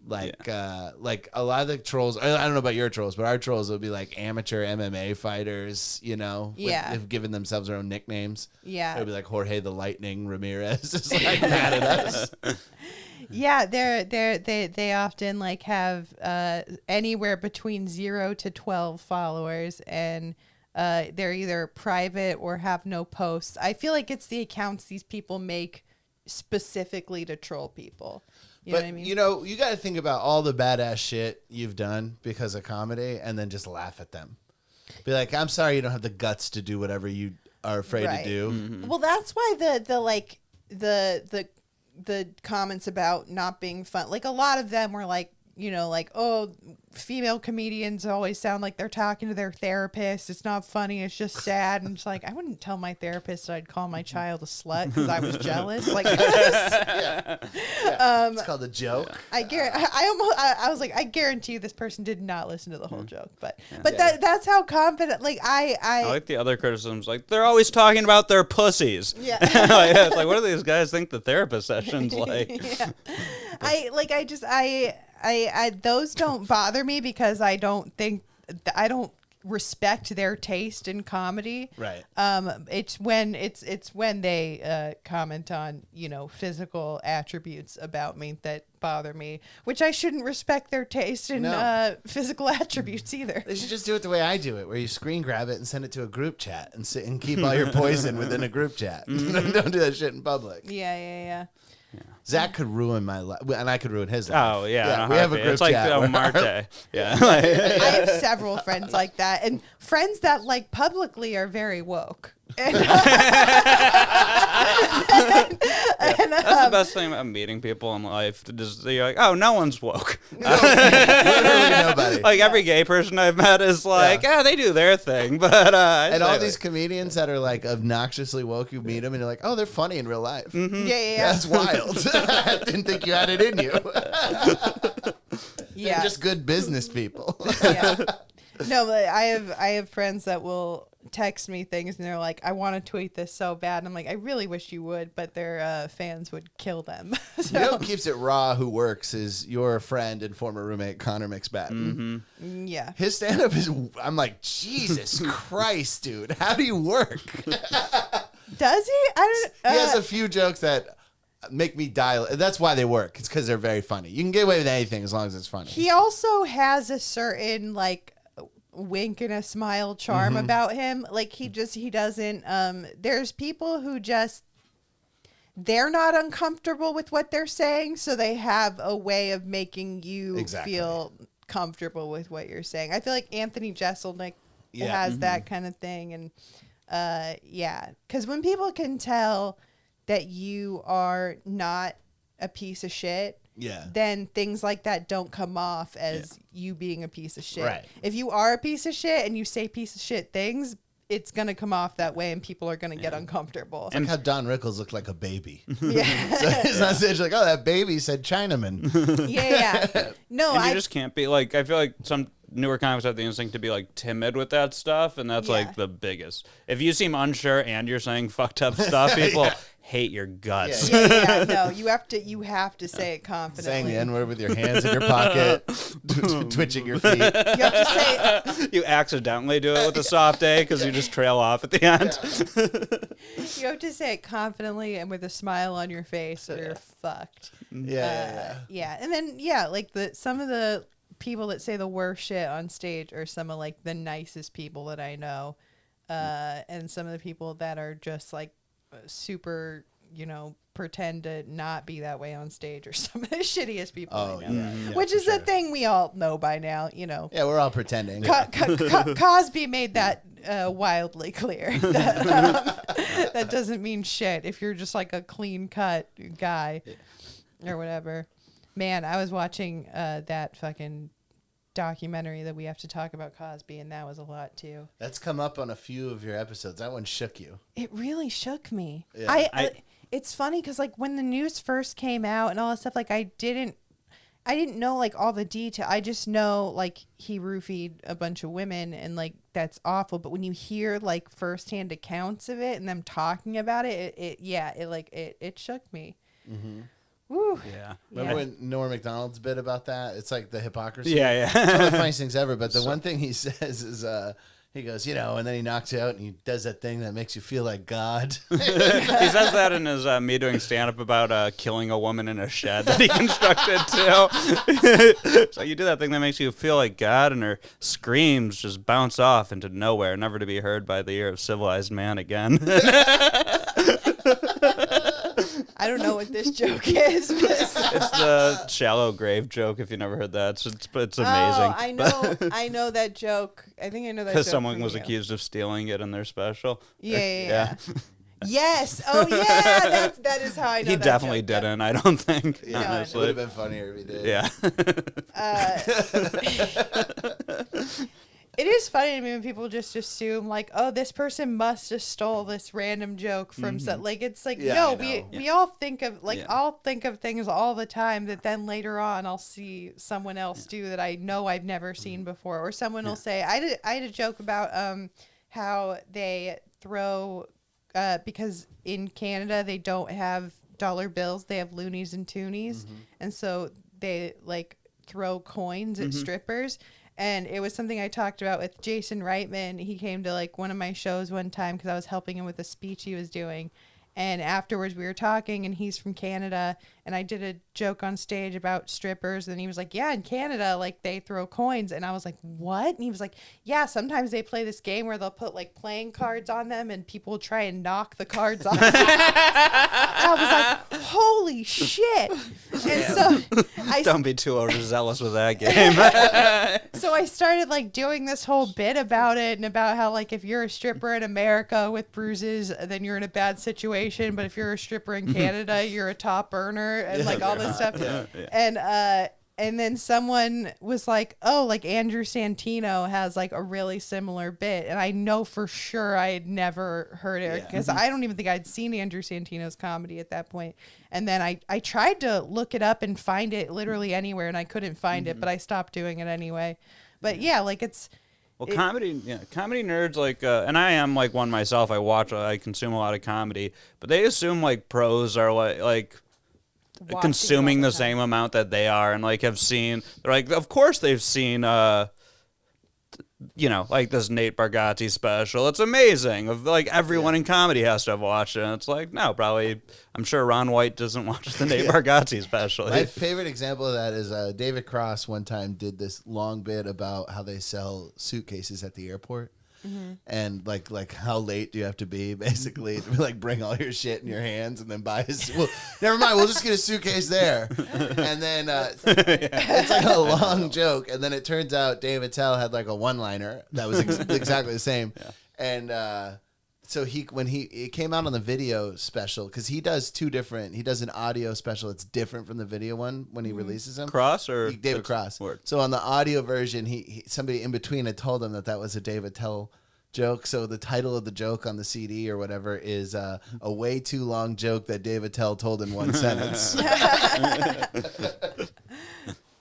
Like a lot of the trolls, I don't know about your trolls, but our trolls will be like amateur MMA fighters, Yeah. They've given themselves their own nicknames. Yeah. It'll be like Jorge the Lightning Ramirez, just like mad at us. Yeah, they often like have anywhere between 0 to 12 followers, and they're either private or have no posts. I feel like it's the accounts these people make specifically to troll people. You know But what I mean? you got to think about all the badass shit you've done because of comedy, and then just laugh at them. Be like, I'm sorry you don't have the guts to do whatever you are afraid Right. to do. Mm-hmm. Well, that's why the comments about not being fun, like a lot of them were like, oh, female comedians always sound like they're talking to their therapist. It's not funny. It's just sad. And it's like, I wouldn't tell my therapist that I'd call my child a slut because I was jealous. Like, It's called a joke. I was like, I guarantee you this person did not listen to the whole joke, but that's how confident, like I like the other criticisms, like they're always talking about their pussies. Yeah. It's like, what do these guys think the therapist session's like? Yeah. I those don't bother me because I don't respect their taste in comedy. Right. It's when they comment on, physical attributes about me that bother me, which I shouldn't respect their taste in physical attributes either. They should just do it the way I do it, where you screen grab it and send it to a group chat and sit and keep all your poison within a group chat. Don't do that shit in public. Yeah. Zach could ruin my life, and I could ruin his life. Oh yeah, we have a group It's like chat. a where- Marte. Yeah. I have several friends like that, and friends that like publicly are very woke. And, That's the best thing about meeting people in life. Just you're like, oh, no one's woke. Literally nobody. Like every gay person I've met is like, yeah, they do their thing, but And all these comedians that are like obnoxiously woke, you meet them and you're like, oh, they're funny in real life. yeah. That's wild. I didn't think you had it in you. Yeah. They're just good business people. Yeah. No, but I have friends that will text me things and they're like, I want to tweet this so bad. And I'm like, I really wish you would, but their fans would kill them. So, You know what keeps it raw who works is your friend and former roommate, Connor McSpadden. yeah. His stand-up is, I'm like, Jesus Christ, dude. How do you work? Does he? I don't He has a few jokes that make me die. That's why they work. It's because they're very funny. You can get away with anything as long as it's funny. He also has a certain like wink and a smile charm about him. Like he doesn't there's people who just they're not uncomfortable with what they're saying, so they have a way of making you feel comfortable with what you're saying. I feel like Anthony Jeselnik has that kind of thing, and because when people can tell that you are not a piece of shit, then things like that don't come off as you being a piece of shit. Right. If you are a piece of shit and you say piece of shit things, it's going to come off that way and people are going to get uncomfortable. It's like how Don Rickles looked like a baby. Yeah. So it's not saying like, oh, that baby said Chinaman. Yeah. No, and you just can't be like, I feel like some newer comics have the instinct to be like timid with that stuff, and that's like the biggest. If you seem unsure and you're saying fucked up stuff, people hate your guts. No, you have to say it confidently. Saying the N-word with your hands in your pocket, twitching your feet. You have to say You accidentally do it with a soft A because you just trail off at the end. you have to say it confidently and with a smile on your face, or you're fucked. Yeah. And then like some of the people that say the worst shit on stage are some of like the nicest people that I know, and some of the people that are just like super, pretend to not be that way on stage, or some of the shittiest people I know. Which is a thing we all know by now, Yeah, we're all pretending. Cosby made that wildly clear. That doesn't mean shit if you're just like a clean cut guy or whatever. Man, I was watching that fucking documentary that we have to talk about Cosby, and that was a lot too. That's come up on a few of your episodes. That one shook you. It really shook me. Yeah. It's funny because like when the news first came out and all that stuff, like I didn't know like all the detail. I just know like he roofied a bunch of women and like that's awful. But when you hear like firsthand accounts of it and them talking about it, it shook me. Woo. Yeah. Remember when Norm Macdonald's bit about that? It's like the hypocrisy. Yeah. It's one of the funniest things ever. But the one thing he says is, he goes, and then he knocks you out and he does that thing that makes you feel like God. He says that in his me doing stand-up about killing a woman in a shed that he constructed too. So you do that thing that makes you feel like God, and her screams just bounce off into nowhere, never to be heard by the ear of civilized man again. I don't know what this joke is. It's the shallow grave joke. If you never heard that, it's amazing. Oh, I know that joke. I think I know that joke. Because someone from was you. accused of stealing it in their special. Yeah. Yes. Oh, yeah. That is how I know He that definitely joke. didn't. I don't think. It would Honestly. have been funnier if he did. Yeah. It is funny to me when people just assume like, oh, this person must have stole this random joke from like it's like Yeah, no, I know. we all think of like I'll think of things all the time that then later on I'll see someone else do that I know I've never seen before, or someone will say I had a joke about how they throw because in Canada they don't have dollar bills, they have loonies and toonies, and so they like throw coins at strippers. And it was something I talked about with Jason Reitman. He came to like one of my shows one time because I was helping him with a speech he was doing. And afterwards we were talking, and he's from Canada. And and I did a joke on stage about strippers, and he was like, yeah, in Canada, like they throw coins. And I was like, what? And he was like, yeah, sometimes they play this game where they'll put like playing cards on them and people try and knock the cards off. I was like, holy shit. And so Don't be too overzealous with that game. so I started like doing this whole bit about it, and about how like if you're a stripper in America with bruises, then you're in a bad situation, but if you're a stripper in Canada, you're a top earner, and like all this stuff. And then someone was like, oh, like Andrew Santino has like a really similar bit. And I know for sure I had never heard it, because I don't even think I'd seen Andrew Santino's comedy at that point. And then I tried to look it up and find it literally anywhere, and I couldn't find it, but I stopped doing it anyway. But yeah, like comedy nerds, like, and I am like one myself. I consume a lot of comedy, but they assume like pros are like consuming the same amount that they are, and like have seen. They're like, of course they've seen, like this Nate Bargatze special. It's amazing. Of like everyone in comedy has to have watched it. And it's like, no, probably. I'm sure Ron White doesn't watch the Nate Bargatze special. My favorite example of that is David Cross one time did this long bit about how they sell suitcases at the airport. And like how late do you have to be basically to like bring all your shit in your hands and then buy well, never mind, we'll just get a suitcase there. And then it's like a long joke, and then it turns out Dave Attell had like a one-liner that was exactly the same. And so when it came out on the video special, because he does an audio special that's different from the video one when he releases them. David Cross. Word. So on the audio version, he somebody in between had told him that was a Dave Attell joke. So the title of the joke on the CD or whatever is a way too long joke that Dave Attell told in one sentence.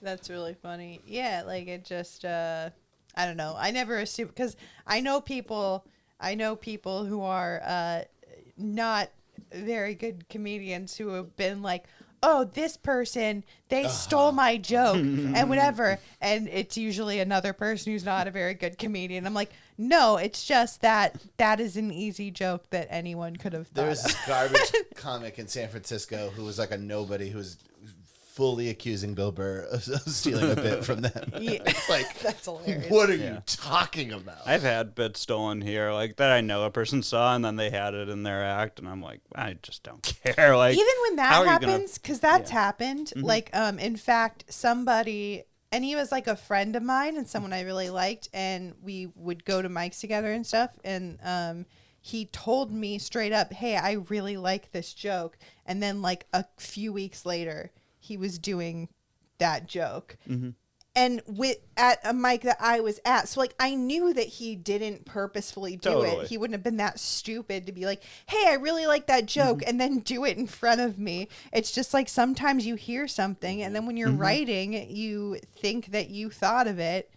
That's really funny. Yeah, like it just I don't know. I never assume, because I know people who are not very good comedians who have been like, oh, this person, they stole my joke and whatever. And it's usually another person who's not a very good comedian. I'm like, no, it's just that is an easy joke that anyone could have thought There was of. this garbage comic in San Francisco who was like a nobody who was fully accusing Bill Burr of stealing a bit from them. Yeah, It's like, that's hilarious. what are you talking about? I've had bits stolen here, like that I know a person saw, and then they had it in their act, and I'm like, I just don't care. Like, even when how that are you gonna- happens, because that's happened. Like, in fact, somebody, and he was like a friend of mine and someone I really liked, and we would go to mics together and stuff. And he told me straight up, hey, I really like this joke. And then like a few weeks later, he was doing that joke. And at a mic that I was at. So like I knew that he didn't purposefully do it. He wouldn't have been that stupid to be like, hey, I really like that joke, and then do it in front of me. It's just like sometimes you hear something, and then when you're writing, you think that you thought of it,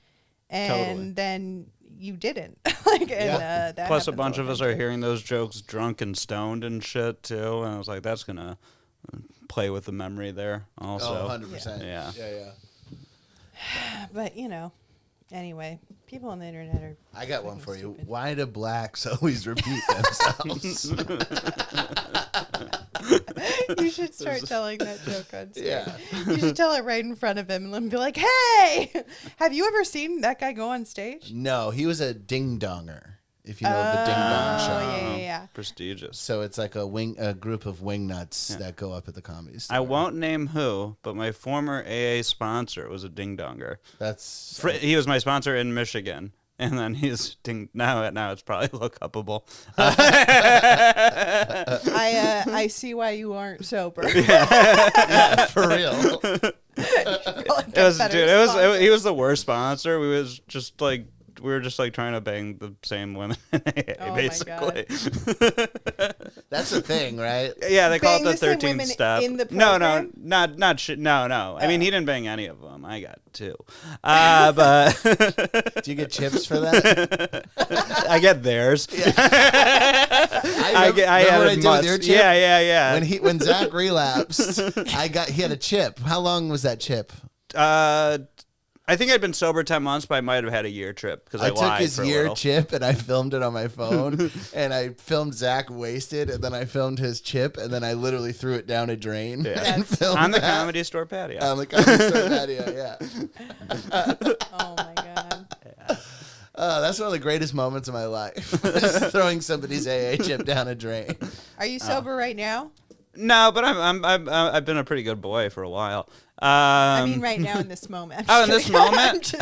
and then you didn't. That Plus, a happens bunch all of the us time, are too. hearing those jokes drunk and stoned and shit too, and I was like, that's gonna play with the memory there also. 100%. Yeah. But anyway, people on the internet are. I got one for you. Why do blacks always repeat themselves? You should start telling that joke on stage. Yeah. You should tell it right in front of him and let him be like, hey, have you ever seen that guy go on stage? No, he was a ding-donger, if you know the Ding Dong Show. Yeah. Prestigious. So it's like a group of wingnuts that go up at the Comedy Store. I won't name who, but my former AA sponsor was a ding-donger. That's He was my sponsor in Michigan. And then he's now it's probably look upable. I see why you aren't sober. for real. He was the worst sponsor. We were just like trying to bang the same women, basically. That's the thing, right? Yeah, they call Bang it the the same 13th women step. in the No, program? not shit. No. I mean, he didn't bang any of them. I got 2. But Do you get chips for that? I get theirs. I did with your chip? Yeah. When Zach relapsed, he had a chip. How long was that chip? I think I'd been sober 10 months, but I might have had a year trip because I took lied his for a year little. chip and I filmed it on my phone, and I filmed Zach wasted, and then I filmed his chip, and then I literally threw it down a drain and filmed On the that. Comedy Store patio. On the Comedy Store patio, yeah. Oh my god. That's one of the greatest moments of my life. is throwing somebody's AA chip down a drain. Are you sober right now? No, but I've been a pretty good boy for a while. I mean, right now in this moment. Oh, in this moment?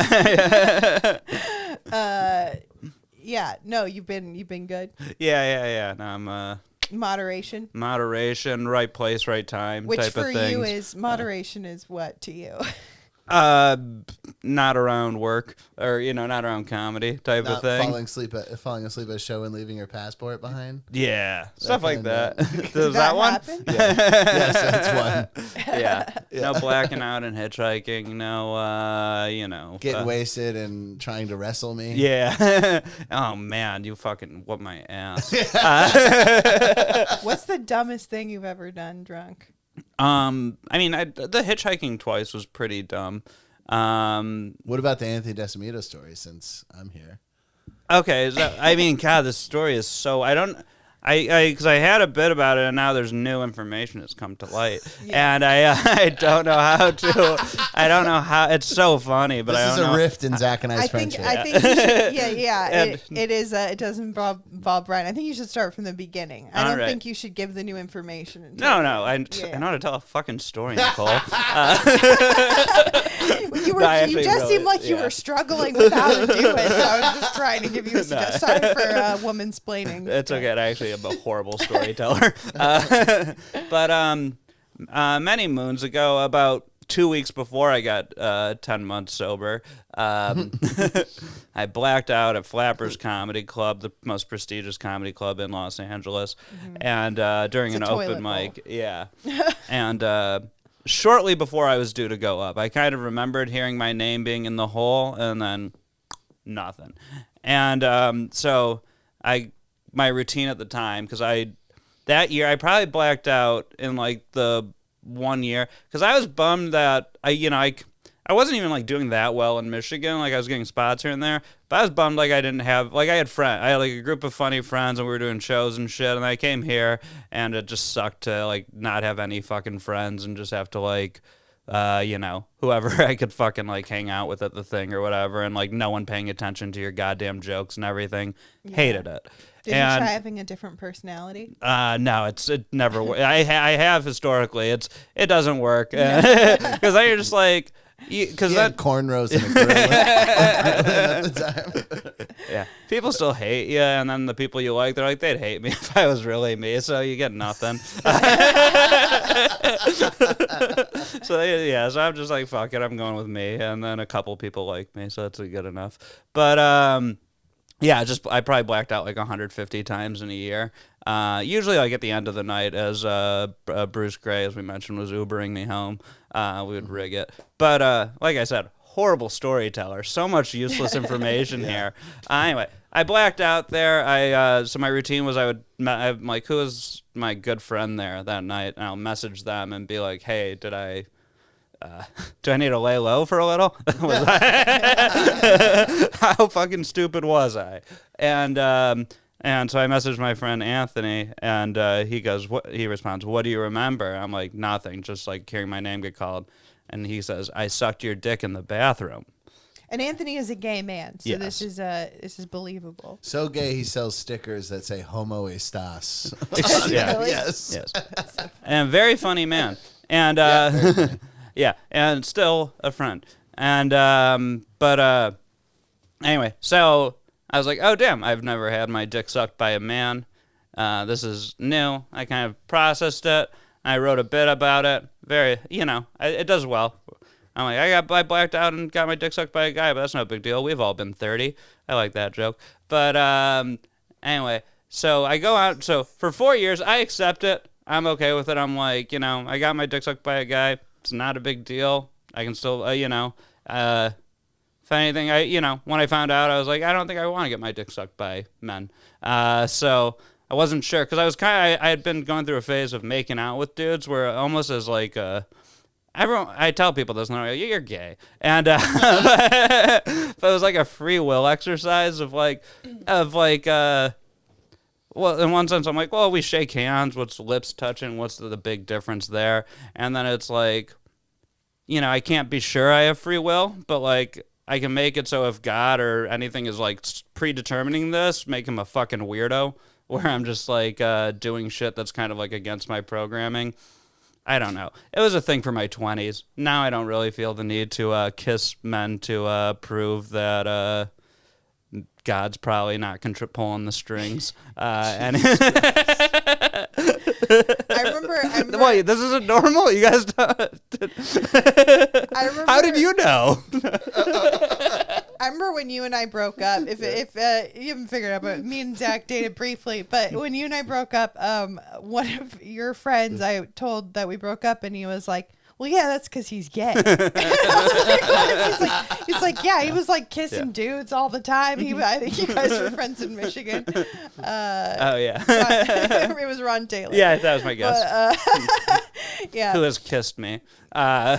Yeah. No, you've been good. Yeah. No, I'm Moderation. moderation, right place, right time Which type for of things. you is moderation is what to you? Not around work or not around comedy type of Not thing. falling asleep at a show and leaving your passport behind. Yeah, stuff like kind that. of- Does Did that one? happen? Yes, that's one. Yeah. No blacking out and hitchhiking. No, Getting wasted and trying to wrestle me. Yeah. Oh man, you fucking whooped my ass. What's the dumbest thing you've ever done drunk? I mean, the hitchhiking twice was pretty dumb. What about the Anthony Decimito story? Since I'm here, Okay, I mean, God, this story is so because I had a bit about it, and now there's new information that's come to light, and I don't know how to. I don't know how. It's so funny, but this I is don't know. a rift in Zach and I's friendship. I think you should, yeah. And- It is. It does involve Brian. I think you should start from the beginning. I All don't right. think you should give the new information. Until No. I Yeah. know how to tell a fucking story, Nicole. You No, I you actually just really- seemed like you yeah. were struggling with how to do it. So I was just trying to give you a suggestion. Sorry for woman splaining. It's okay. I actually am a horrible storyteller. But many moons ago, about 2 weeks before I got 10 months sober, I blacked out at Flappers Comedy Club, the most prestigious comedy club in Los Angeles, and during It's an a toilet open bowl. mic, yeah, and shortly before I was due to go up, I kind of remembered hearing my name being in the hole, and then nothing, and so my routine at the time, because that year I probably blacked out in like the 1 year, because I was bummed that I wasn't even like doing that well in Michigan. Like I was getting spots here and there, but I was bummed like I didn't have I had like a group of funny friends and we were doing shows and shit. And I came here and it just sucked to like not have any fucking friends and just have to like whoever I could fucking like hang out with at the thing or whatever, and like no one paying attention to your goddamn jokes and everything. Hated it. Did you try having a different personality? No, it never works. I have historically. It doesn't work because then you're just like because he that had cornrows and a grill at the time. yeah, people still hate you, and then the people you like, they're like they'd hate me if I was really me. So you get nothing. So I'm just like fuck it, I'm going with me, and then a couple people like me, so that's good enough. But yeah, I probably blacked out like 150 times in a year. Usually like at the end of the night, as Bruce Gray, as we mentioned, was Ubering me home, we would rig it. But like I said, horrible storyteller. So much useless information here. Anyway, I blacked out there. So my routine was I'm like, who was my good friend there that night? And I'll message them and be like, hey, do I need to lay low for a little? How fucking stupid was I? And so I messaged my friend Anthony, and he responds, what do you remember? I'm like, nothing, just like hearing my name get called. And he says, I sucked your dick in the bathroom. And Anthony is a gay man, so Yes. this is believable. So gay, he sells stickers that say "Homo Estas." Yeah. Really? Yes. Yes. And a very funny man. And yeah, and still a friend. And anyway, so I was like, oh damn, I've never had my dick sucked by a man. This is new. I kind of processed it. I wrote a bit about it. Very, it does well. I'm like, I blacked out and got my dick sucked by a guy, but that's no big deal. We've all been 30. I like that joke. But anyway, so I go out. So for 4 years, I accept it. I'm okay with it. I'm like, I got my dick sucked by a guy. It's not a big deal. I can still, if anything, when I found out, I was like, I don't think I want to get my dick sucked by men. So I wasn't sure because I had been going through a phase of making out with dudes where almost as like I tell people this, and they're like, you're gay. And but it was like a free will exercise of like, well, in one sense, I'm like, well, we shake hands. What's lips touching? What's the big difference there? And then it's like, I can't be sure I have free will, but like, I can make it so if God or anything is like predetermining this, make him a fucking weirdo, where I'm just like doing shit that's kind of like against my programming. I don't know. It was a thing for my 20s. Now I don't really feel the need to kiss men to prove that God's probably not pulling the strings. And I remember. Wait, this isn't normal? You guys don't... I remember, How did you know? I remember when you and I broke up. If you haven't figured out, but me and Zach dated briefly. But when you and I broke up, one of your friends, I told that we broke up, and he was like, "Well, yeah, that's because he's gay." he's like, yeah, he was like kissing dudes all the time. I think you guys were friends in Michigan. Oh yeah, it was Ron Taylor. Yeah, that was my guess. But, yeah, who has kissed me? No, I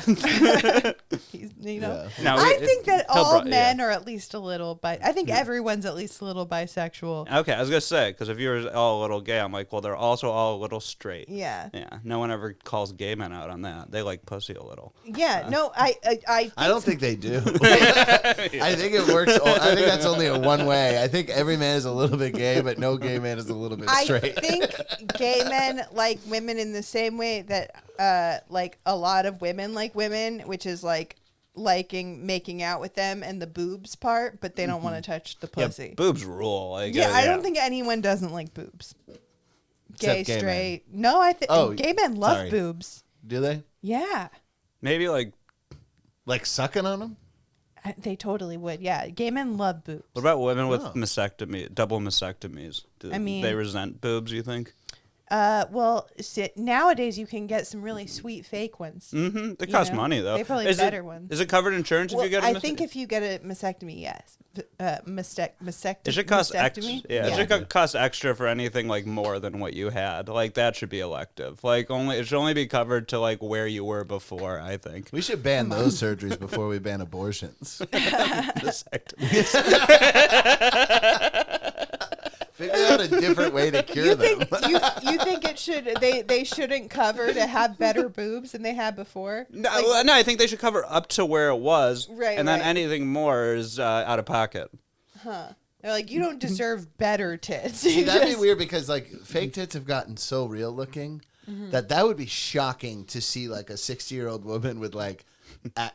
think that all men are at least a little I think everyone's at least a little bisexual. Okay, I was gonna say, because if you're all a little gay, I'm like, well, they're also all a little straight. Yeah. No one ever calls gay men out on that. They like pussy a little. Yeah. No, I don't think they do. I think it works. I think that's only a one way. I think every man is a little bit gay, but no gay man is a little bit straight. I think gay men like women in the same way that like a lot of women like women, which is like making out with them and the boobs part, but they don't want to touch the pussy. Yeah, boobs rule. Like, I don't think anyone doesn't like boobs. Gay, straight. Men. No, I think gay men love boobs. Do they? Yeah. Maybe like sucking on them? They totally would. Yeah, gay men love boobs. What about women with double mastectomies? Do I mean, they resent boobs, you think? Well, nowadays you can get some really sweet fake ones. Mm-hmm. They cost money, though. They probably better ones. Is it covered insurance if you get a I think if you get a mastectomy, yes. Mastectomy. It should cost extra. Yeah. It should cost extra for anything like more than what you had. Like that should be elective. Like it should only be covered to like where you were before. I think we should ban those surgeries before we ban abortions. Figure out a different way to cure them. You think it should? They shouldn't cover to have better boobs than they had before. No, I think they should cover up to where it was, right? And then anything more is out of pocket. Huh? They're like, you don't deserve better tits. See, that'd be weird because like fake tits have gotten so real looking that would be shocking to see like a 60-year-old woman with like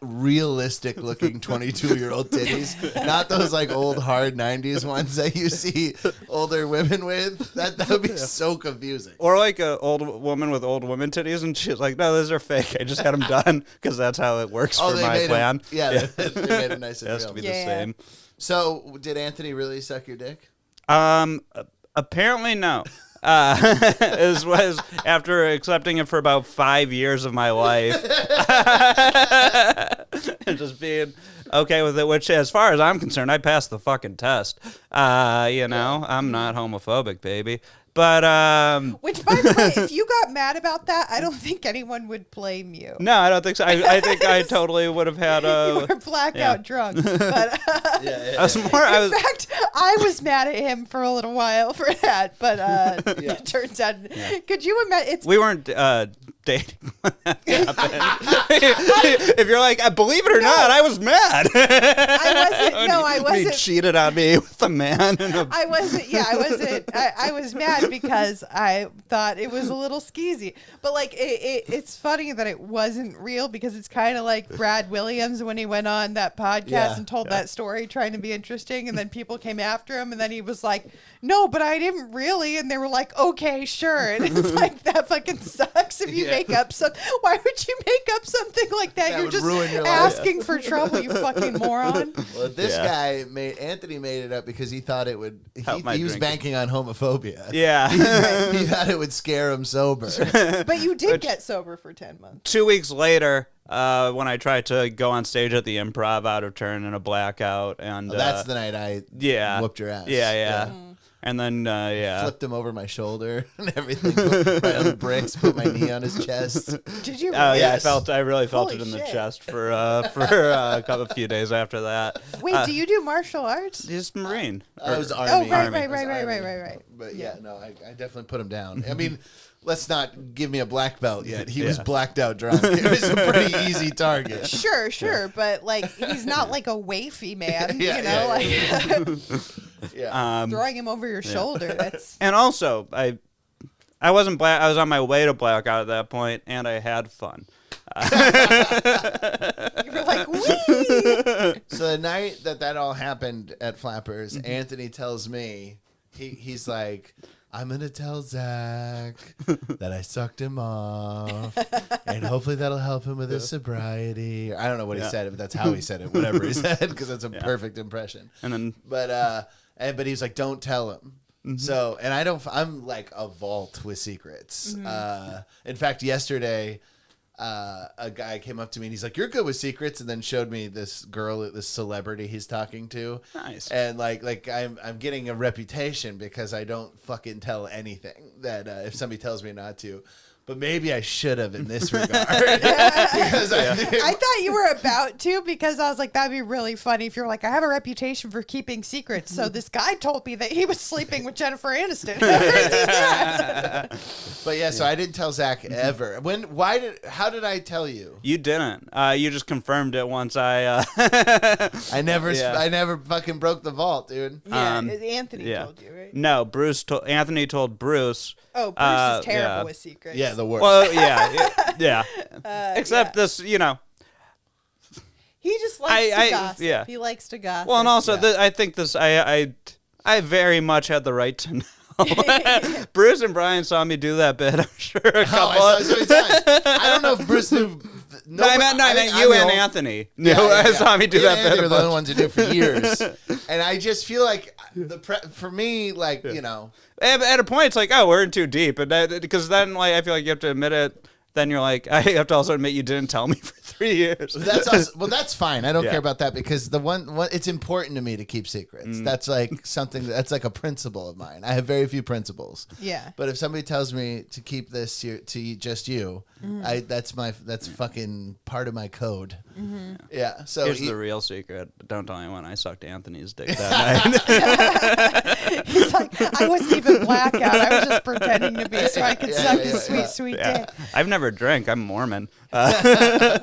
realistic looking 22-year-old titties, not those like old hard 90s ones that you see older women with. That would be so confusing. Or like an old woman with old woman titties and she's like, no, those are fake, I just had them done because that's how it works for my plan. They made it nice and real. It has to be the same. So did Anthony really suck your dick? Apparently no. It was after accepting it for about 5 years of my life and just being okay with it, which as far as I'm concerned, I passed the fucking test. I'm not homophobic, baby. But which, by the way, if you got mad about that, I don't think anyone would blame you. No, I don't think so. I think I totally would have had a. You were blackout drunk. But in fact, I was mad at him for a little while for that. But it turns out, could you imagine? We weren't dating when that happened. If you're like, believe it or not, I was mad. I wasn't. He cheated on me with a man. I wasn't. Yeah, I wasn't. I was mad because I thought it was a little skeezy. But like, it's funny that it wasn't real because it's kind of like Brad Williams when he went on that podcast and told that story trying to be interesting, and then people came after him, and then he was like, "No, but I didn't really," and they were like, "Okay, sure." And it's like, that fucking sucks if you make up some. Why would you make up something like that? You're just asking for trouble, you fucking moron. Well, this guy Anthony made it up because he thought it would. He was banking on homophobia. Yeah, he thought it would scare him sober. But you did get sober for 10 months. 2 weeks later, when I tried to go on stage at the Improv out of turn in a blackout, and that's the night I whooped your ass. Yeah. And then Flipped him over my shoulder and everything. Put my own bricks. Put my knee on his chest. Did you? Oh Really? yeah, I really felt Holy it in the shit. chest for a few days after that. Wait, do you do martial arts? He's Marine. I was Oh, Army. right, Army. right, I was right, right, Army. right. But yeah, no, I definitely put him down. I mean, let's not give me a black belt yet. He was blacked out drunk. It was a pretty easy target. Sure, but like he's not like a wafy man, Yeah, you know, yeah, like Yeah. throwing him over your shoulder. That's And also, I wasn't black. I was on my way to blackout at that point, and I had fun. you were like, wee. So the night that all happened at Flappers, Anthony tells me, he's like, I'm going to tell Zach that I sucked him off, and hopefully that'll help him with his sobriety. I don't know what he said, but that's how he said it, whatever he said, because that's a perfect impression. And then, But he was like, don't tell him. So, and I'm like a vault with secrets. In fact, yesterday, a guy came up to me and he's like, you're good with secrets. And then showed me this girl, this celebrity he's talking to. Nice. And like I'm getting a reputation because I don't fucking tell anything that if somebody tells me not to. But maybe I should have in this regard. Because I thought you were about to, because I was like, that'd be really funny if you're like, I have a reputation for keeping secrets. So this guy told me that he was sleeping with Jennifer Aniston. But yeah, so I didn't tell Zach ever. How did I tell you? you didn't. You just confirmed it once I. I never Yeah. I never fucking broke the vault, dude. Yeah, Anthony yeah. told you, right? No, Anthony told Bruce. Oh, Bruce is terrible yeah. with secrets. Yeah, the worst. Well, yeah. Except this, He just likes to gossip. yeah. He likes to gossip. Well, and also, Yeah. I think this, I very much had the right to know. Bruce and Brian saw me do that bit, I'm sure, a couple I saw so many times. I don't know if Bruce knew. No, I meant you and Anthony. Saw me do that bit. They're the only ones who knew for years. And I just feel like for me, like, you know. At a point, it's like, oh, we're in too deep. And because then, like, I feel like you have to admit it. Then you're like, I have to also admit you didn't tell me for 3 years. That's fine. I don't Yeah. care about that because it's important to me to keep secrets. That's like something that's like a principle of mine. I have very few principles. Yeah. But if somebody tells me to keep this to just you, that's fucking part of my code. Yeah. So Here's the real secret. Don't tell anyone I sucked Anthony's dick that night. He's like, I wasn't even blackout. I was just pretending to be so I could suck his sweet Yeah. dick. I've never drank. I'm Mormon. Well,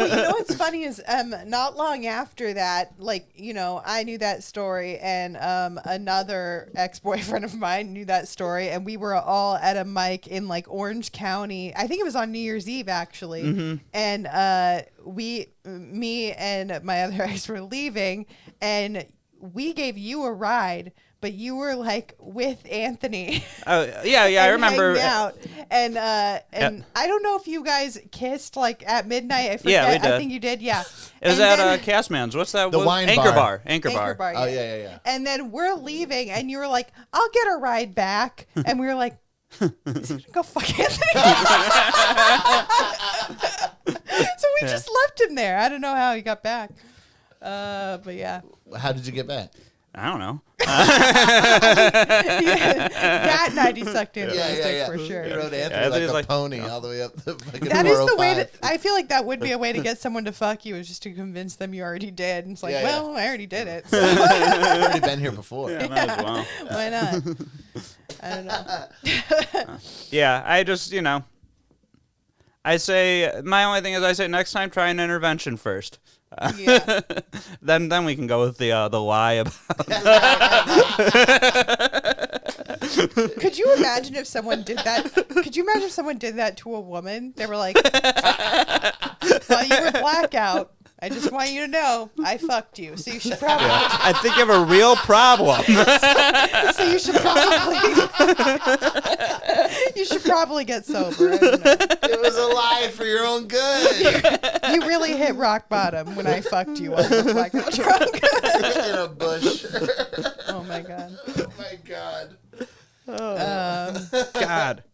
you know what's funny is not long after that, like, you know, I knew that story, and another ex-boyfriend of mine knew that story, and we were all at a mic in like Orange County. I think it was on New Year's Eve actually, and me and my other ex were leaving, and we gave you a ride. But you were like with Anthony. Oh yeah, I remember. hanging out. And I don't know if you guys kissed like at midnight. I forget. Yeah, we did. I think you did. Yeah. It was And at then- Castman's. What's that? The wine Anchor bar. Anchor Bar. Oh, yeah. And then we're leaving, and you were like, "I'll get a ride back," and we were like, "Is he gonna go fuck Anthony?" So we just left him there. I don't know how he got back. But yeah. How did you get back? I don't know. That night he sucked in his dick for sure. He rode Anthony Anthony's like a like, pony all the way up the fucking That is the way 405. I feel like that would be a way to get someone to fuck you, is just to convince them you already did. And it's like, Yeah, well, I already did it. So I've already been here before. Yeah, might as well. why not? I don't know. Yeah, I just, I say, my only thing is I say next time try an intervention first. Yeah. Then we can go with the lie about. Could you imagine if someone did that? Could you imagine if someone did that to a woman? They were like, while you were blackout, I just want you to know I fucked you. So you should probably. I think you have a real problem. So you should probably. You should probably get sober. I don't know. It was a lie for your own good. You really hit rock bottom when I fucked you while you were blackout drunk. In a bush. Oh my god. Oh my god. God.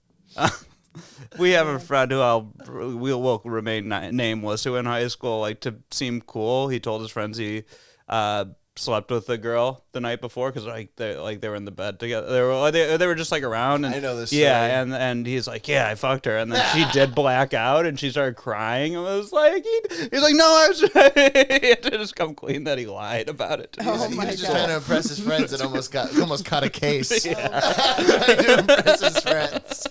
We have a friend who will remain nameless, who in high school, like, to seem cool, he told his friends he slept with the girl the night before because they were in the bed together. They were just like around. And, I know this Yeah, story. and he's like, yeah, I fucked her, and then she did black out, and she started crying, and was like, he's like, no, I was. He had to just come clean that he lied about it. Oh He my was just God. trying to impress his friends and almost caught a case. Trying to impress his friends.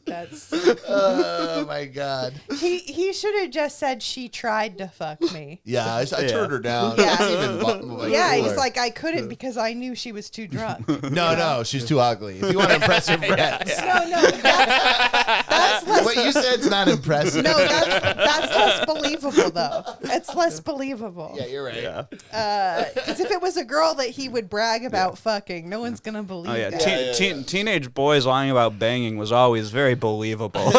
That's Oh my God. he should have just said she tried to fuck me. Yeah, I turned her down. Yeah. That's even Yeah, cooler. he's like, I couldn't because I knew she was too drunk. No, she's too ugly. If you want to impress your friends. No, that's less. What you said's not impressive. No, that's less believable though. It's less believable. Yeah, you're right. Yeah. Because if it was a girl that he would brag about fucking, no one's gonna believe Oh yeah, that. teenage boys lying about banging was always very believable.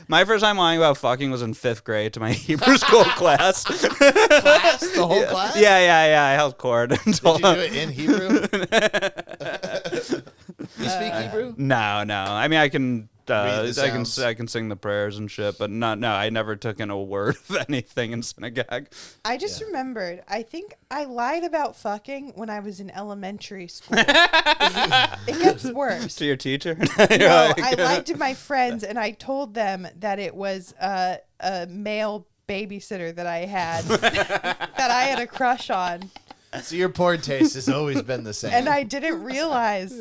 My first time lying about fucking was in 5th grade to my Hebrew school class. The whole class? Yeah. I held court. Did you do it in Hebrew? You speak Hebrew? No. I mean, I can. Read the sounds. I can sing the prayers and shit, but no, I never took in a word of anything in synagogue. I just remembered. I think I lied about fucking when I was in elementary school. It gets worse. To your teacher? No, I lied to my friends and I told them that it was a male babysitter that I had that I had a crush on. So your porn taste has always been the same. And I didn't realize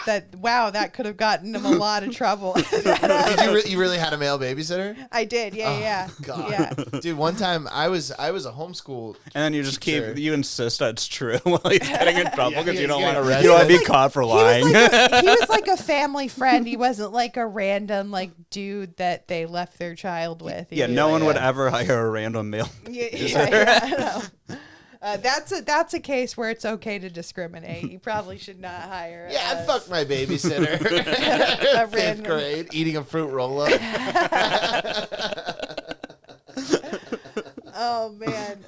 that, wow, that could have gotten him a lot of trouble. Did you really had a male babysitter? I did, yeah. God. Yeah. Dude, one time I was a homeschool. And then you just Sure. you insist that it's true while he's getting in trouble because he's you don't getting want arrested. you want to be Like, caught for he was lying. he was like a family friend. He wasn't like a random dude that they left their child with. Yeah, He no was one like- would ever hire a random male. Yeah, I know. That's a case where it's okay to discriminate. You probably should not hire. Yeah, I fucked my babysitter. a 5th random. grade, eating a fruit roll-up. Oh man.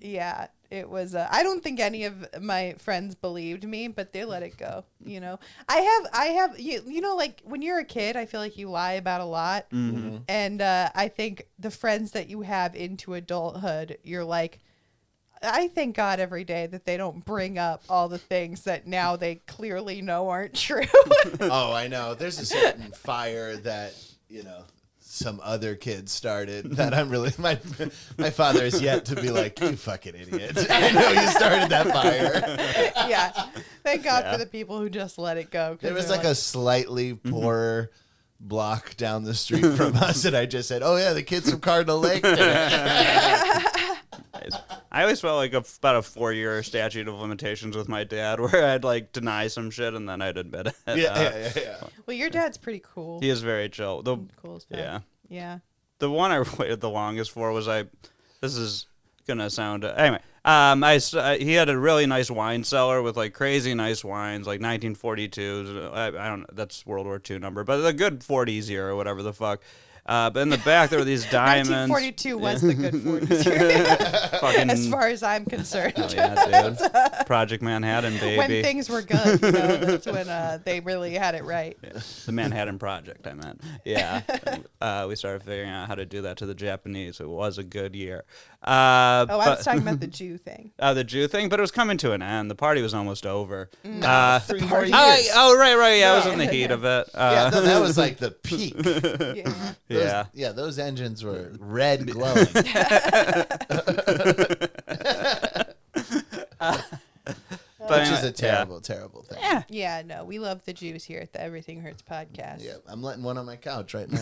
Yeah. It was. I don't think any of my friends believed me, but they let it go. You know. I have. You know, like when you're a kid, I feel like you lie about a lot, and I think the friends that you have into adulthood, you're like. I thank God every day that they don't bring up all the things that now they clearly know aren't true. Oh, I know. There's a certain fire that, some other kid started that I'm really my father is yet to be like, you fucking idiot. I know you started that fire. Yeah. Thank God for the people who just let it go. 'Cause There was they're like a slightly poorer block down the street from us, and I just said, "Oh yeah, the kids from Cardinal Lake." I always felt like about a 4-year statute of limitations with my dad, where I'd like deny some shit and then I'd admit it. Yeah. Well, your dad's pretty cool. He is very chill. Cool as fuck. Yeah. Yeah. The one I waited the longest for was this is gonna sound anyway. He had a really nice wine cellar with like crazy nice wines, like 1942s. I don't know, that's World War II number, but the good 40s year or whatever the fuck. But in the back there were these diamonds. 1942 was the good 40s. Fucking, As far as I'm concerned. hell yeah, dude. Project Manhattan, baby. When things were good, that's when they really had it right. The Manhattan Project, I meant. Yeah. We started figuring out how to do that to the Japanese. It was a good year. I was talking about the Jew thing. The Jew thing, but it was coming to an end. The party was almost over. 3 more years. Right. Yeah, I was in the heat of it. Yeah, no, that was like the peak. Yeah. Those engines were red glowing. Which is a terrible, terrible thing. Yeah, no, we love the Jews here at the Everything Hurts podcast. Yeah, I'm letting one on my couch right now.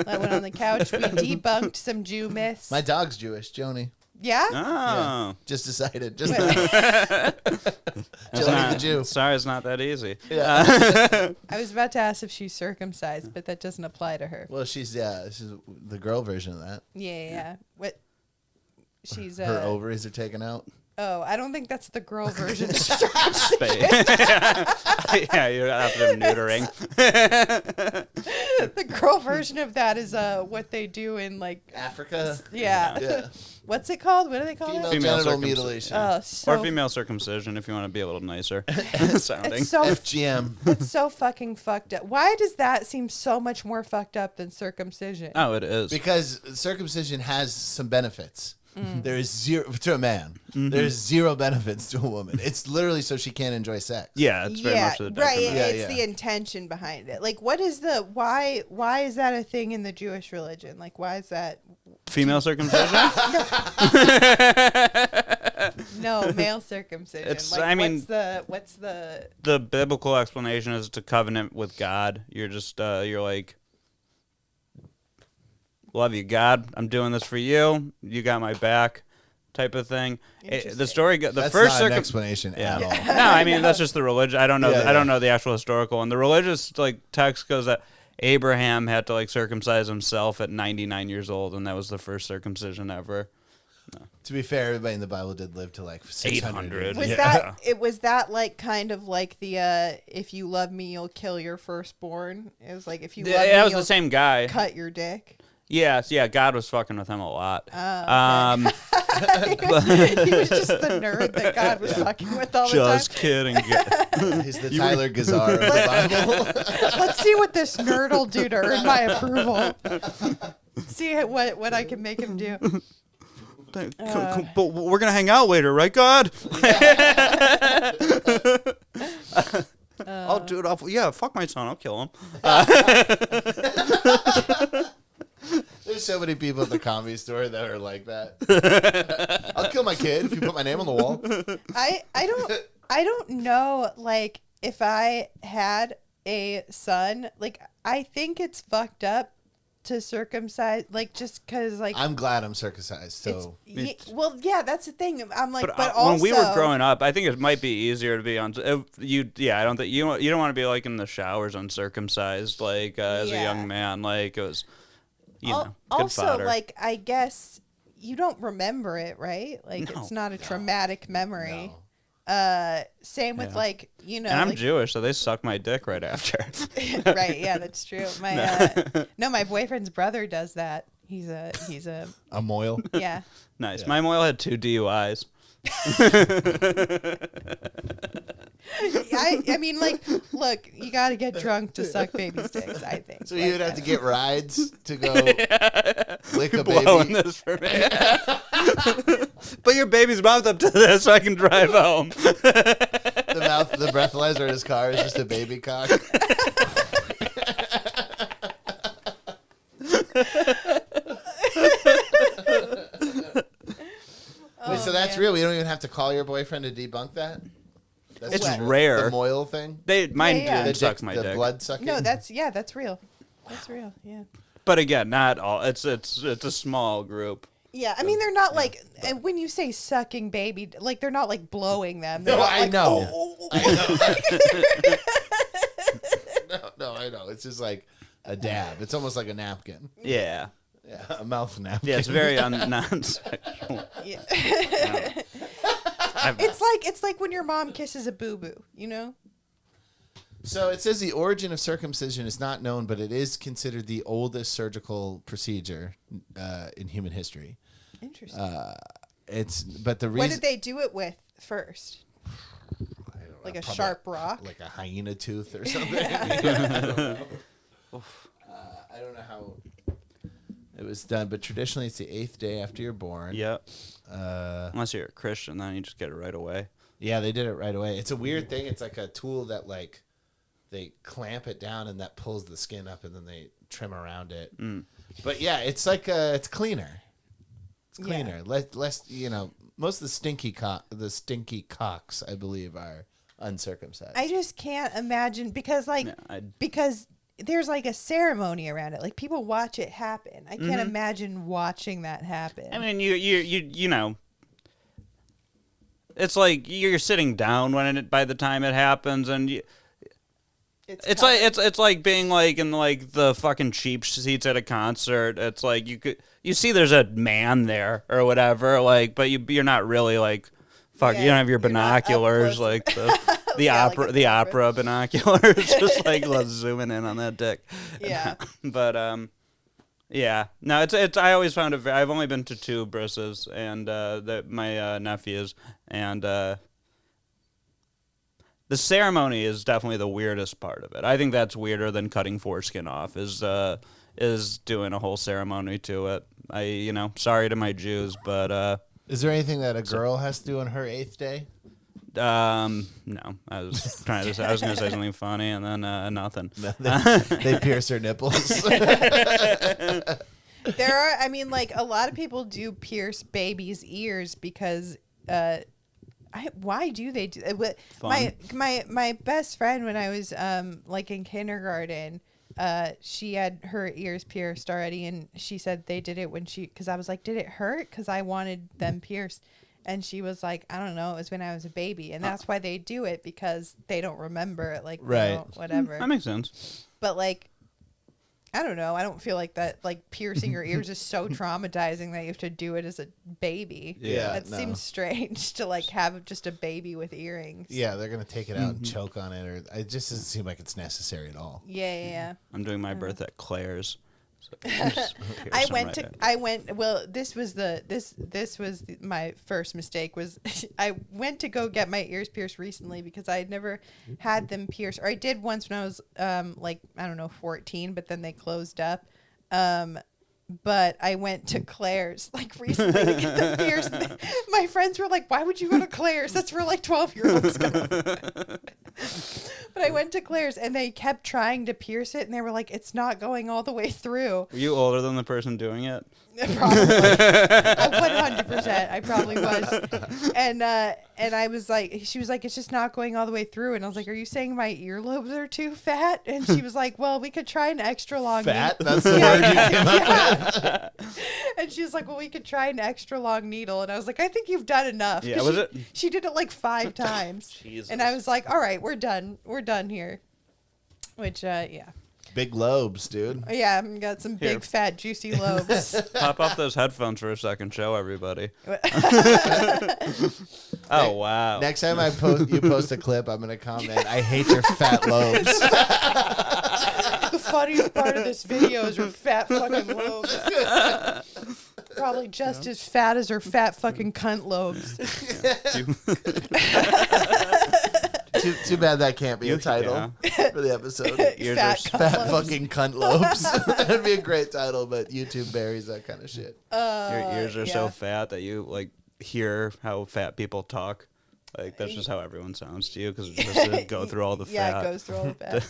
I went on the couch. We debunked some Jew myths. My dog's Jewish, Joni. Yeah? Oh. Yeah, just decided. Just Wait. Joni the Jew. Sorry, it's not that easy. Yeah. I was about to ask if she's circumcised, but that doesn't apply to her. Well, she's the girl version of that. Yeah. What? She's Her ovaries are taken out. Oh, I don't think that's the girl version of circumcision. Yeah, you're after neutering. The girl version of that is what they do in like Africa. yeah. Yeah. What's it called? What do they call Female it? Female genital circumcision. mutilation. Oh, so Or female circumcision, if you want to be a little nicer sounding. it's so FGM. it's so fucking fucked up. Why does that seem so much more fucked up than circumcision? Oh, it is. Because circumcision has some benefits. There is zero to a man. There's zero benefits to a woman. It's literally so she can't enjoy sex. Yeah, it's very much the right. detriment. Yeah, It's yeah. the intention behind it. Like, what is the why? Why is that a thing in the Jewish religion? Like, why is that? Female circumcision? No, male circumcision. It's- Like, I mean- what's the? The biblical explanation is to covenant with God. You're just, you're like, love you, God. I'm doing this for you. You got my back, type of thing. The Interesting. story, the That's first not an explanation at all. No, I mean that's just the religion. I don't know. Yeah, I don't yeah. know the actual historical one. The religious like text goes that Abraham had to like circumcise himself at 99 years old, and that was the first circumcision ever. To be fair, everybody in the Bible did live to like 600. 800. Was Yeah. that it? Was that like kind of like the if you love me, you'll kill your firstborn? It was like if you love me, That was you'll the same guy. cut your dick. Yes, yeah. God was fucking with him a lot. Oh, he was just the nerd that God was fucking with all the Just time. kidding. He's the Tyler Gazar of the Bible. Let's see what this nerd will do to earn my approval. See what I can make him do. But we're gonna hang out later, right, God? I'll do it. Yeah, fuck my son. I'll kill him. There's so many people at the Comedy Store that are like that. I'll kill my kid if you put my name on the wall. I don't know, like, if I had a son, like, I think it's fucked up to circumcise, like, just because, like, I'm glad I'm circumcised. So well, yeah, that's the thing. I'm like, but when also we were growing up, I think it might be easier to be on. Yeah, I don't think you don't want to be like in the showers uncircumcised, like as a Yeah. young man. Like it was, good also, fodder. like, I guess you don't remember it, right? Like, No. it's not a traumatic memory. no. Same with Yeah. like, you know, And I'm like, Jewish, so they suck my dick right after. right? Yeah, that's true. My my boyfriend's brother does that. He's a A moil. yeah. Nice. My moil had 2 DUIs. I mean, like, look, you got to get drunk to suck baby's dicks, I think. So you would have to get rides to go lick a Blowing baby. this for me. But your baby's mouth up to this, so I can drive home. The breathalyzer in his car is just a baby cock. Wait, so that's man. real? We don't even have to call your boyfriend to debunk that? That's It's just rare. The moil thing? Mine Yeah. didn't suck my the dick. blood sucking? No, that's real. That's real. Yeah. But again, not all. It's a small group. Yeah, I mean they're not like, and when you say sucking baby, like they're not like blowing them. They're No, not I like, know. "Oh." No, I know. It's just like a dab. It's almost like a napkin. Yeah. Yeah, a mouth napkin. Yeah, it's very non-sexual. Yeah. I've- It's like when your mom kisses a boo boo, you know? So it says the origin of circumcision is not known, but it is considered the oldest surgical procedure in human history. Interesting. But the What reason did they do it with first? I don't know, Like a probably sharp rock? like a hyena tooth or something. I don't know. I don't know how it was done, but traditionally it's the 8th day after you're born. yeah. Unless you're a Christian, then you just get it right away. Yeah, they did it right away. It's a weird thing. It's like a tool that like they clamp it down and that pulls the skin up and then they trim around it. But yeah, it's like it's cleaner. It's cleaner. Less most of the stinky cocks I believe are uncircumcised. I just can't imagine because Yeah, because there's like a ceremony around it. Like people watch it happen. I can't imagine watching that happen. I mean, you know, it's like you're sitting down by the time it happens, and it's like being like in like the fucking cheap seats at a concert. It's like you see there's a man there or whatever, like, but you're not really like Fuck, Yeah, you don't have your you're not up binoculars close. like the Yeah, like opera a the camera. opera binoculars, just like zooming in on that dick. Yeah. But yeah, no, it's. I always found it. I've only been to 2 brisses, and my nephews, and the ceremony is definitely the weirdest part of it. I think that's weirder than cutting foreskin off. Is doing a whole ceremony to it. Sorry to my Jews, but Is there anything that a girl has to do on her 8th day? no. I was going to say something funny, and then nothing. They pierce her nipples. There are, I mean, like a lot of people do pierce babies' ears because, why do they do it? My best friend when I was like in kindergarten, she had her ears pierced already, and she said they did it because I was like, did it hurt? Because I wanted them pierced. And she was like, I don't know. It was when I was a baby. And that's why they do it, because they don't remember it. Like, right. Whatever. That makes sense. But, like, I don't know. I don't feel like that, like, piercing your ears is so traumatizing that you have to do it as a baby. Yeah, That seems strange to, like, have just a baby with earrings. Yeah, they're going to take it out and choke on it. Or it just doesn't seem like it's necessary at all. Yeah. I'm doing my birth at Claire's. So This was my first mistake. Was I went to go get my ears pierced recently because I had never had them pierced, or I did once when I was like, I don't know, 14, but then they closed up. But I went to Claire's like recently to get them pierced. My friends were like, "Why would you go to Claire's? That's where like 12-year-olds go." But I went to Claire's and they kept trying to pierce it, and they were like, "It's not going all the way through." Were you older than the person doing it? Probably. 100%. I probably was. And I was like, she was like, "It's just not going all the way through." And I was like, "Are you saying my earlobes are too fat?" And she was like, "Well, we could try an extra long Fat? needle." That's the word you came up with? And she was like, "Well, we could try an extra long needle." And I was like, "I think you've done enough." Yeah, was it? She did it like 5 times. Jesus. And I was like, "All right, we're done. We're done here." Which, yeah. Big lobes, dude. Yeah, I've got some Here. big, fat, juicy lobes. Pop off those headphones for a second. Show everybody. Oh, wow. Next time you post a clip, I'm going to comment, "I hate your fat lobes." The funniest part of this video is her fat fucking lobes. Probably just as fat as her fat fucking cunt lobes. Too bad that can't be a title for the episode. Fat fucking cunt lobes. That'd be a great title, but YouTube buries that kind of shit. Your ears are so yeah. fat that you like hear how fat people talk. Like that's just how everyone sounds to you because it has to go through all the fat. Yeah, it goes through all the fat.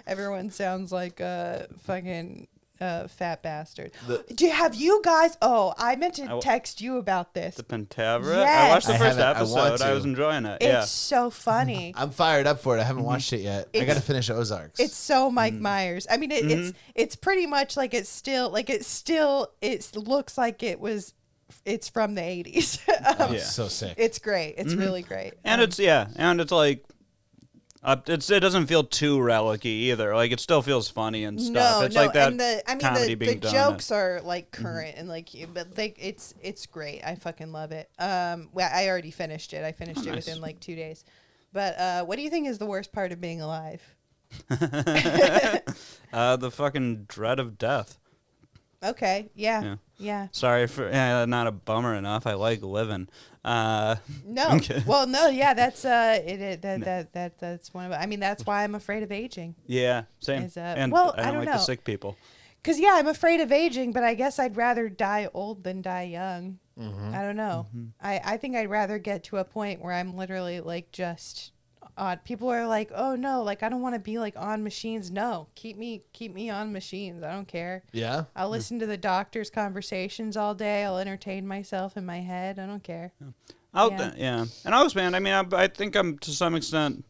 Everyone sounds like a fucking fat bastard. Have you guys? Oh, I meant to text you about this. The Pentaveret? Yes. I watched the first I want episode. to. I was enjoying it. It's so funny. I'm fired up for it. I haven't watched it yet. I got to finish Ozarks. It's so Mike Myers. I mean, it's pretty much like it looks like it's from the 80s. so sick. It's great. It's really great. And it's like it doesn't feel too relic-y either. Like it still feels funny and stuff. It's like that. And comedy the being done. jokes are like current and like, but it's great. I fucking love it. Well, I already finished it. I finished it nice. within like 2 days. But what do you think is the worst part of being alive? The fucking dread of death. Okay. Yeah. Sorry for not a bummer enough. I like living. No. Okay. Well, no. Yeah. That's that's one of. I mean, that's why I'm afraid of aging. Yeah, same. And well, I don't like know. the sick people. Cause yeah, I'm afraid of aging, but I guess I'd rather die old than die young. I don't know. I think I'd rather get to a point where I'm literally like just on. People are like, "Oh no, like I don't want to be like on machines." No, keep me on machines. I don't care. Yeah. I'll listen to the doctor's conversations all day. I'll entertain myself in my head. I don't care. And also, man, I mean, I think I'm to some extent,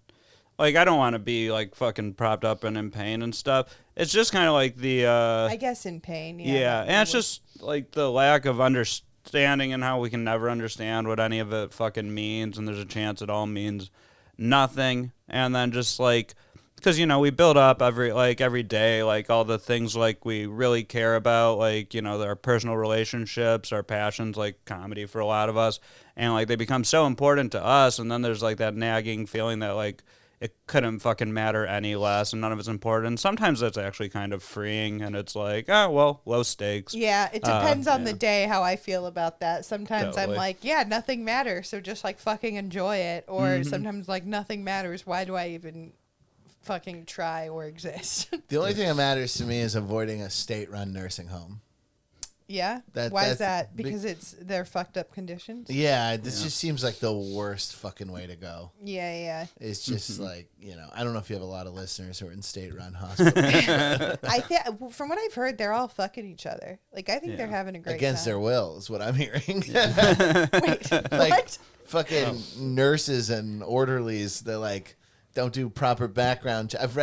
like, I don't want to be like fucking propped up and in pain and stuff. It's just kind of like the I guess in pain. yeah, and it's just like the lack of understanding and how we can never understand what any of it fucking means, and there's a chance it all means nothing. And then just like, because we build up every day, like all the things like we really care about, like our personal relationships, our passions, like comedy for a lot of us, and like they become so important to us, and then there's like that nagging feeling that like it couldn't fucking matter any less and none of it's important. Sometimes that's actually kind of freeing, and it's like, oh well, low stakes. Yeah, it depends on the day how I feel about that. Sometimes Totally. I'm like, yeah, nothing matters, so just like fucking enjoy it. Or Mm-hmm. sometimes like nothing matters, why do I even fucking try or exist? The only thing that matters to me is avoiding a state-run nursing home. Yeah? That- Why is that's that? Because they're fucked up conditions? Yeah, this just seems like the worst fucking way to go. Yeah. It's just like, I don't know if you have a lot of listeners who are in state-run hospitals. I think from what I've heard, they're all fucking each other. Like I think they're having a great Against their time. will is what I'm hearing. Wait, Like what? fucking nurses and orderlies, they're like, don't do proper background. I've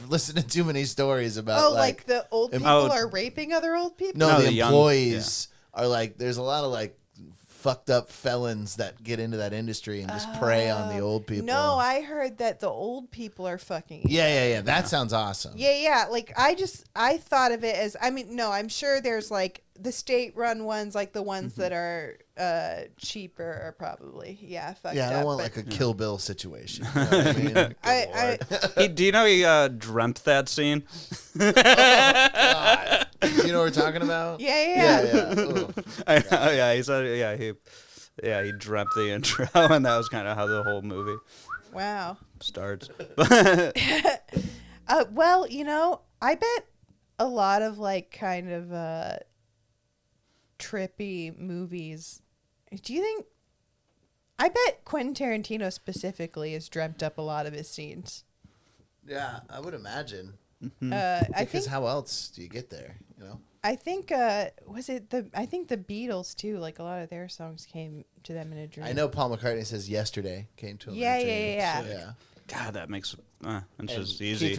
listened to too many stories about Oh, like the old people are raping other old people? No, the the young- employees are like, there's a lot of like fucked up felons that get into that industry and just prey on the old people. No, I heard that the old people are fucking. Yeah. That sounds awesome. Yeah. Like I thought of it as, no, I'm sure there's like the state-run ones, like the ones that are cheaper, are probably fucked Yeah, I up. don't want but like a Kill Bill situation. You know what I mean? Good I Lord. Do you know he dreamt that scene? God. Do you know what we're talking about? Yeah. Ugh. He said he dreamt the intro, and that was kind of how the whole movie Wow. starts. Well, I bet a lot of like kind of trippy movies. Do you think? I bet Quentin Tarantino specifically has dreamt up a lot of his scenes. Yeah, I would imagine. I Because think how else do you get there? You know? I think I think the Beatles too, like a lot of their songs came to them in a dream. I know Paul McCartney says yesterday came to him. Yeah, in a yeah, dream. yeah. Yeah. God, that makes it's And just easy.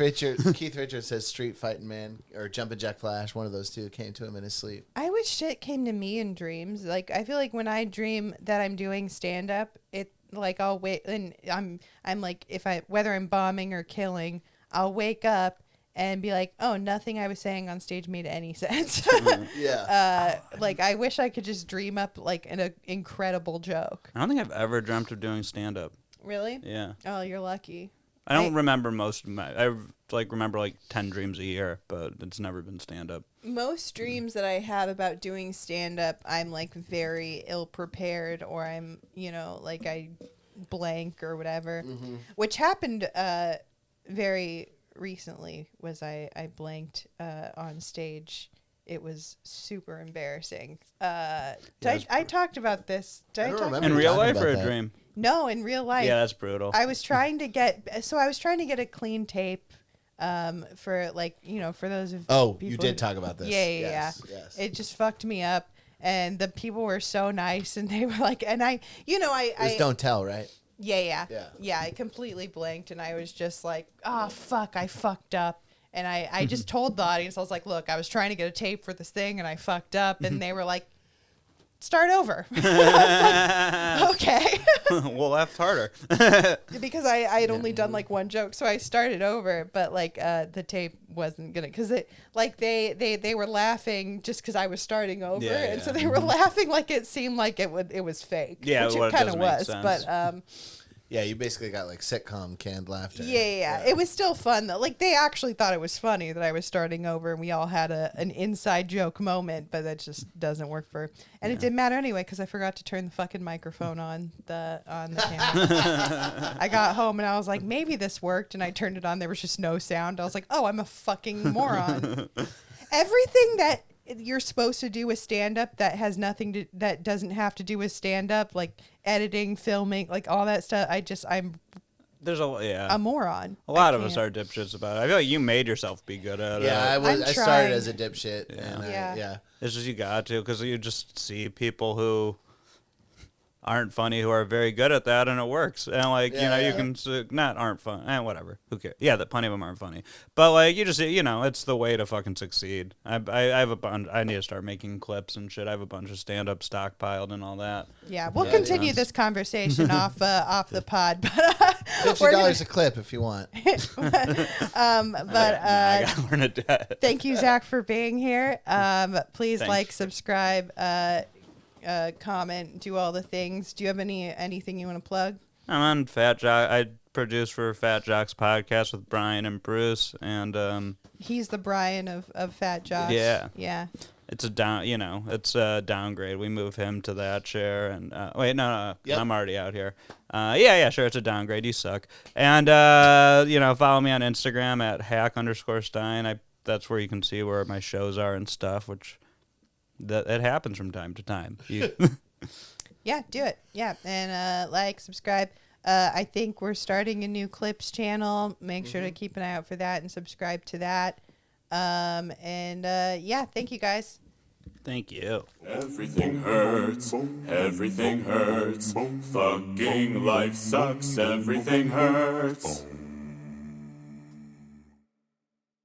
Keith Richards says Street Fighting Man or Jumpin' Jack Flash. One of those two came to him in his sleep. I wish shit came to me in dreams. Like I feel like when I dream that I'm doing stand up, it like I'll wait and I'm like whether I'm bombing or killing, I'll wake up and be like, oh, nothing I was saying on stage made any sense. Yeah. Like I wish I could just dream up like an incredible joke. I don't think I've ever dreamt of doing stand up. Really? Yeah. Oh, you're lucky. I don't remember most of my. I remember like 10 dreams a year, but it's never been stand up. Most dreams that I have about doing stand up, I'm like very ill prepared, or I'm, like I blank or whatever, which happened very recently. Was I blanked on stage. It was super embarrassing. I talked about this. Did I don't talk remember In you real talking life or about a that. dream? No, in real life. Yeah, that's brutal. I was trying to get a clean tape for like, for those of Oh, people you did who- talk about this. Yeah. Yes. It just fucked me up, and the people were so nice, and they were like, and I It was Don't Tell, right? yeah. Yeah. I completely blanked, and I was just like, oh fuck, I fucked up. And I just told the audience, I was like, look, I was trying to get a tape for this thing and I fucked up. And they were like, start over. I was like, okay. We'll laugh harder. Because I had only done like one joke. So I started over, but like the tape wasn't going to, because they were laughing just because I was starting over. Yeah, and so yeah. they were laughing like it seemed like it was fake. Yeah, which well, it it kind does of make was. sense. But Yeah, you basically got like sitcom canned laughter. Yeah. It was still fun though. Like they actually thought it was funny that I was starting over, and we all had an inside joke moment, but that just doesn't work for. And it didn't matter anyway because I forgot to turn the fucking microphone on the camera. I got home and I was like, maybe this worked, and I turned it on. There was just no sound. I was like, oh, I'm a fucking moron. Everything that you're supposed to do with stand-up that doesn't have to do with stand-up, like editing, filming, like all that stuff, I'm There's a moron. A lot I of us can't. are dipshits about it. I feel like you made yourself be good at Yeah, it. I started trying. as a dipshit. And Yeah. It's just you got to, because you just see people who aren't funny who are very good at that, and it works. And like, Yeah, you yeah. can not aren't fun, whatever. Who cares? Yeah, that plenty of them aren't funny, but like you just it's the way to fucking succeed. I have a bunch. I need to start making clips and shit. I have a bunch of stand up stockpiled and all that. Yeah, we'll Yeah, continue yeah. this conversation off the pod, but $50 a clip if you want. I gotta learn to do it. thank you, Zach, for being here. Please Thanks. like, subscribe, comment, do all the things. Do you have anything you want to plug? I'm on Fat Jock. I produce for Fat Jock's podcast with Brian and Bruce, and he's the Brian of Fat Jocks. Yeah. It's a downgrade. We move him to that chair, and no, Yep. I'm already out here. Sure, it's a downgrade. You suck. And follow me on Instagram at hack_Stein. That's where you can see where my shows are and stuff, which it happens from time to time. Yeah, do it. Yeah, and subscribe. I think we're starting a new clips channel. Make sure to keep an eye out for that and subscribe to that. Thank you guys. Thank you. Everything hurts, everything hurts. Fucking life sucks, everything hurts.